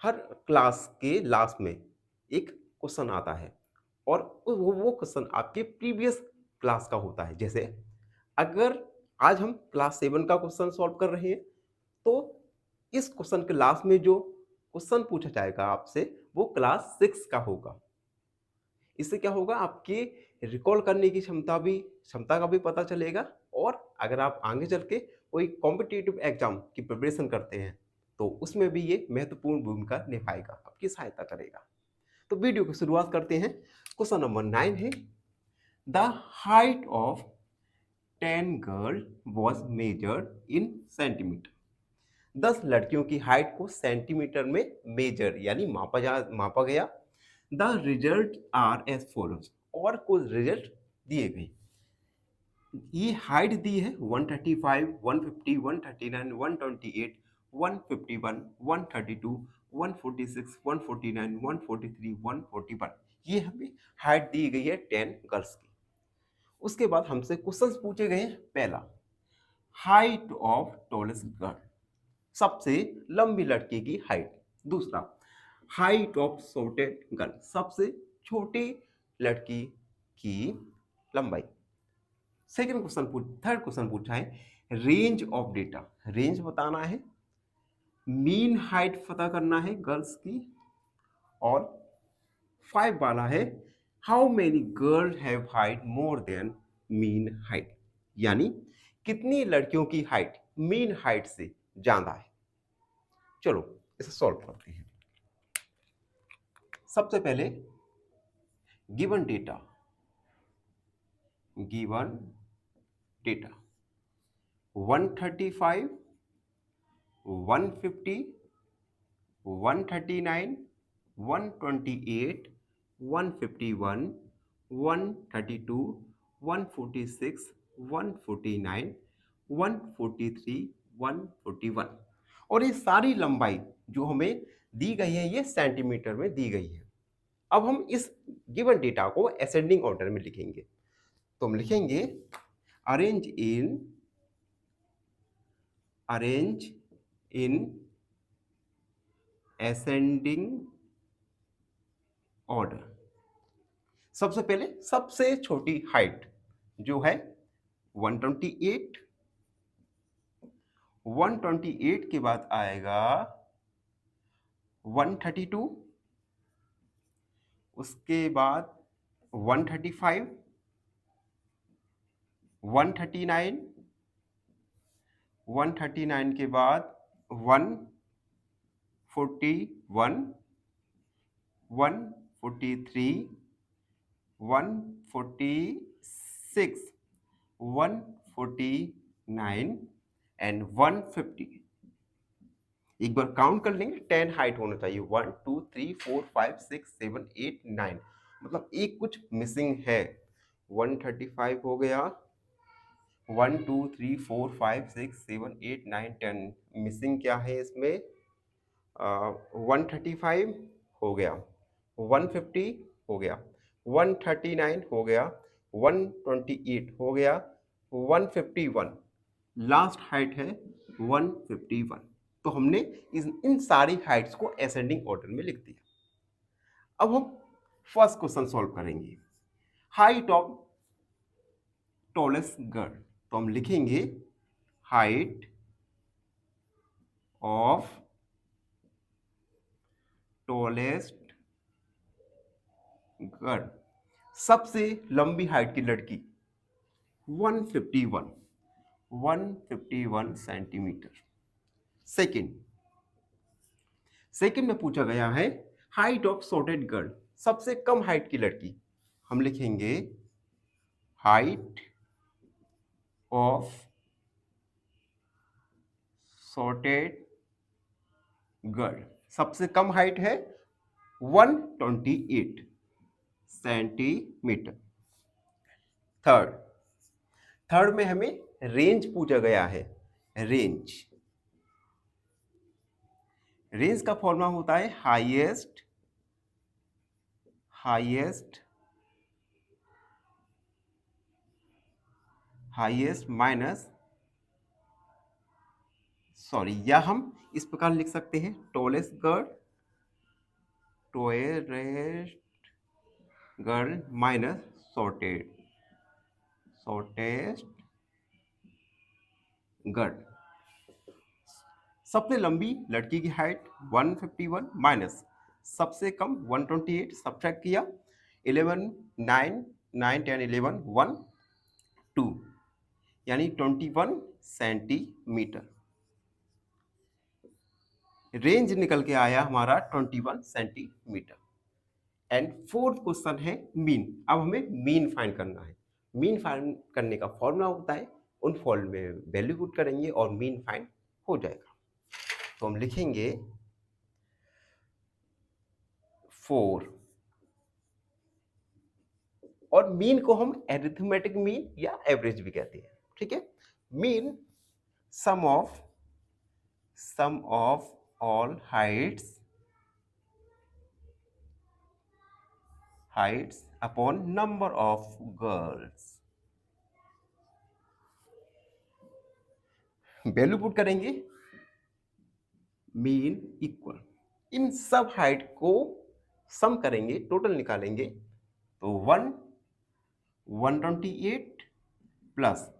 [SPEAKER 1] हर क्लास के लास्ट में एक क्वेश्चन आता है और वो क्वेश्चन आपके प्रीवियस क्लास का होता है। जैसे अगर आज हम क्लास 7 का क्वेश्चन सॉल्व कर रहे हैं तो इस क्वेश्चन के लास्ट में जो क्वेश्चन पूछा जाएगा आपसे वो क्लास 6 का होगा। इससे क्या होगा, आपके रिकॉल करने की क्षमता का भी पता चलेगा। और अगर आप आगे चल के कोई कॉम्पिटिटिव एग्जाम की प्रिपरेशन करते हैं तो उसमें भी ये महत्वपूर्ण भूमिका निभाएगा, आपकी सहायता करेगा। तो वीडियो की शुरुआत करते हैं। क्वेश्चन नंबर 9 है, the height of 10 girl was measured in centimetre. 10 लड़कियों की हाइट को सेंटीमीटर में मेजर यानी मापा गया। The result are as follows, और कुछ रिजल्ट दिए गए। ये हाइट दी है 135, 150, 139, 128, 151, 132, 146, 149, 143, 141। ये हमें हाइट दी गई है 10 गर्ल्स की। उसके बाद हमसे क्वेश्चंस पूछे गए हैं। पहला, हाइट ऑफ टॉलेस्ट गर्ल, सबसे लंबी लड़की की हाइट। दूसरा, हाइट ऑफ शॉर्टेस्ट गर्ल, सबसे छोटी लड़की की लंबाई। थर्ड क्वेश्चन पूछा है, रेंज ऑफ डेटा, रेंज बताना है। मीन हाइट पता करना है गर्ल्स की। और 5 वाला है, how many girl have height more than mean height, यानी कितनी लड़कियों की हाइट मीन हाइट से ज्यादा है। चलो इसे सॉल्व करते हैं। सबसे पहले गिवन डेटा 135, 150, 139, 128, 151, 132, 146, 149, 143, 141। और ये सारी लंबाई जो हमें दी गई है ये सेंटीमीटर में दी गई है। अब हम इस गिवन डेटा को असेंडिंग ऑर्डर में लिखेंगे। तो हम लिखेंगे अरेंज इन असेंडिंग ऑर्डर। सबसे पहले सबसे छोटी हाइट जो है 128, 128 के बाद आएगा 132, उसके बाद 135, 139, 139 के बाद 141, 143, 146, 149 एंड 150। एक बार काउंट कर लेंगे, 10 हाइट होना चाहिए। 1 2 3 4 5 6 7 8 9, मतलब एक कुछ मिसिंग है। 135 हो गया, 1 2 3 4 5 6 7 8 9 10, मिसिंग क्या है इसमें? 135 हो गया, 150 हो गया, 139 हो गया, 128 हो गया, 151, लास्ट हाइट है 151। तो हमने इन सारी हाइट्स को असेंडिंग ऑर्डर में लिख दिया। अब हम फर्स्ट क्वेश्चन सॉल्व करेंगे, हाइट ऑफ टॉलेस्ट गर्ल। तो हम लिखेंगे हाइट ऑफ टॉलेस्ट गर्ल, सबसे लंबी हाइट की लड़की 151 सेंटीमीटर। सेकंड सेकंड में पूछा गया है हाइट ऑफ शॉर्टेड गर्ल, सबसे कम हाइट की लड़की। हम लिखेंगे हाइट ऑफ शॉर्टेड गर्ल, सबसे कम हाइट है 128 सेंटीमीटर। थर्ड थर्ड में हमें रेंज पूछा गया है। रेंज रेंज का फॉर्मूला होता है हाईएस्ट माइनस या हम इस प्रकार लिख सकते हैं tallest girl minus shortest girl. सबसे लंबी लड़की की हाइट 151 माइनस सबसे कम 128, सब्ट्रैक्ट किया 11 9 9 10 11 1 2 यानी 21 सेंटीमीटर। रेंज निकल के आया हमारा 21 सेंटीमीटर। एंड फोर्थ क्वेश्चन है मीन। अब हमें मीन फाइंड करना है। मीन फाइंड करने का फॉर्मूला होता है, उन फॉर्मूले में वैल्यू पुट करेंगे और मीन फाइंड हो जाएगा। तो हम लिखेंगे 4 और मीन को हम एरिथमेटिक मीन या एवरेज भी कहते हैं। ठीक है, mean sum of all heights upon number of girls. Value put करेंगे, मीन इक्वल इन सब हाइट को सम करेंगे, टोटल निकालेंगे तो 128 plus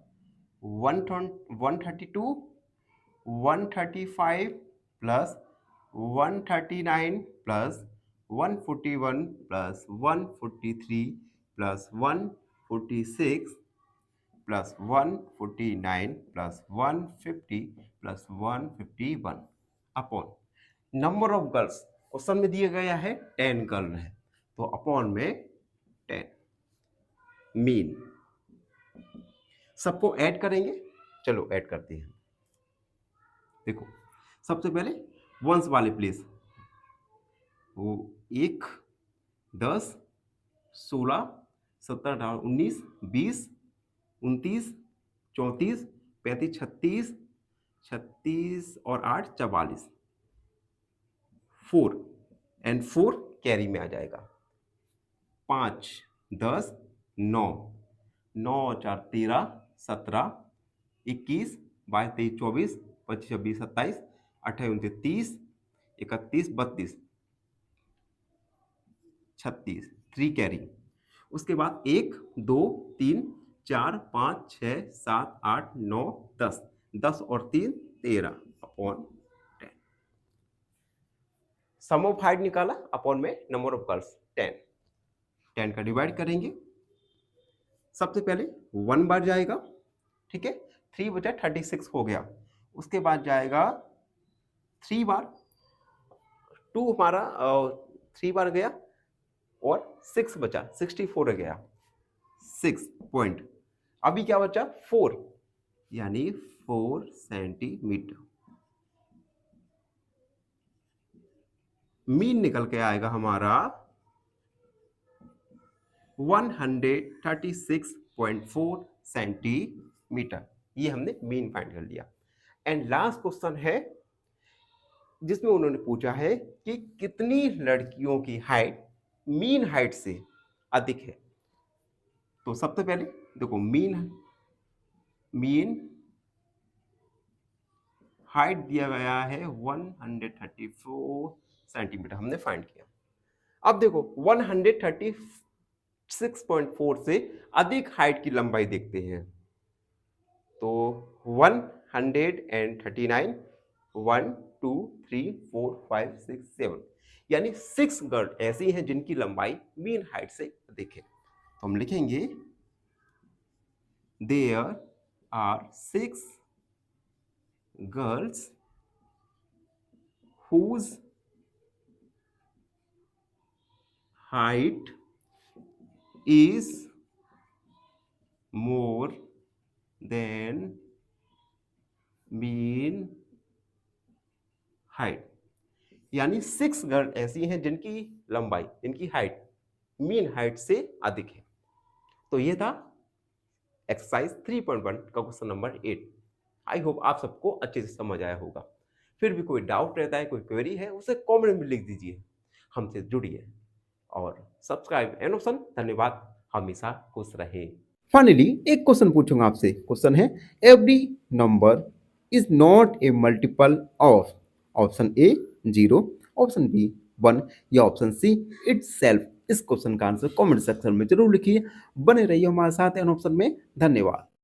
[SPEAKER 1] 132 135 plus 139 plus 141 plus 143 plus 146 plus 149 plus 150 plus 151 upon number of girls. Question में दिया गया है 10 गर्ल है, तो अपॉन में 10। मीन सबको ऐड करेंगे, चलो ऐड करते हैं। देखो सबसे पहले वंस वाले प्लेस, वो 1 10 16 17 18 19 20 29 34 35 36 और 8 44 4 एंड 4 कैरी में आ जाएगा। 5 10 9 9 4 13 17 21 22 23 24 25 26 27 28 29 30 31 32 36 3 कैरी। उसके बाद 1 2 3 4 5 6 7 8 9 10 10 और 3 13 अपॉन 10। सम ऑफ हाइट निकाला, अपॉन में नंबर ऑफ गर्ल्स 10। 10 का डिवाइड करेंगे, सबसे पहले 1 बार जाएगा, ठीक है, 3 बचा 36 हो गया। उसके बाद जाएगा 3 बार, 2 हमारा 3 बार गया और 6 बचा 64 गया 6 पॉइंट। अभी क्या बचा 4 यानी 4 सेंटीमीटर। मीन निकल के आएगा हमारा 136.4 सेंटीमीटर। ये हमने मीन फाइंड कर लिया। एंड लास्ट क्वेश्चन है जिसमें उन्होंने पूछा है कि कितनी लड़कियों की हाइट मीन हाइट से अधिक है। तो सबसे पहले देखो मीन हाइट दिया गया है 134 सेंटीमीटर, हमने फाइंड किया। अब देखो 136.4 से अधिक हाइट की लंबाई देखते हैं, तो 139 1 2 3 4 5 6 7, यानी 6 गर्ल ऐसी हैं जिनकी लंबाई मीन हाइट से अधिक है। तो हम लिखेंगे there are 6 girls whose height is more than mean height, यानी 6 गर्ल ऐसी हैं जिनकी लंबाई, जिनकी हाइट मीन हाइट से अधिक है। तो ये था एक्सरसाइज 3.1 का क्वेश्चन नंबर 8। आई होप आप सबको अच्छे से समझ आया होगा। फिर भी कोई डाउट रहता है, कोई क्वेरी है, उसे कमेंट में लिख दीजिए, हमसे जुड़िए और सब्सक्राइब एन ऑप्शन। धन्यवाद, हमेशा खुश रहे। फाइनली एक क्वेश्चन पूछूंगा आपसे। क्वेश्चन है every number is not a multiple of option A 0, option B 1 या ऑप्शन सी इटसेल्फ। इस क्वेश्चन का आंसर कमेंट सेक्शन में जरूर लिखिए। बने रहिए हमारे साथ एन ऑप्शन में। धन्यवाद।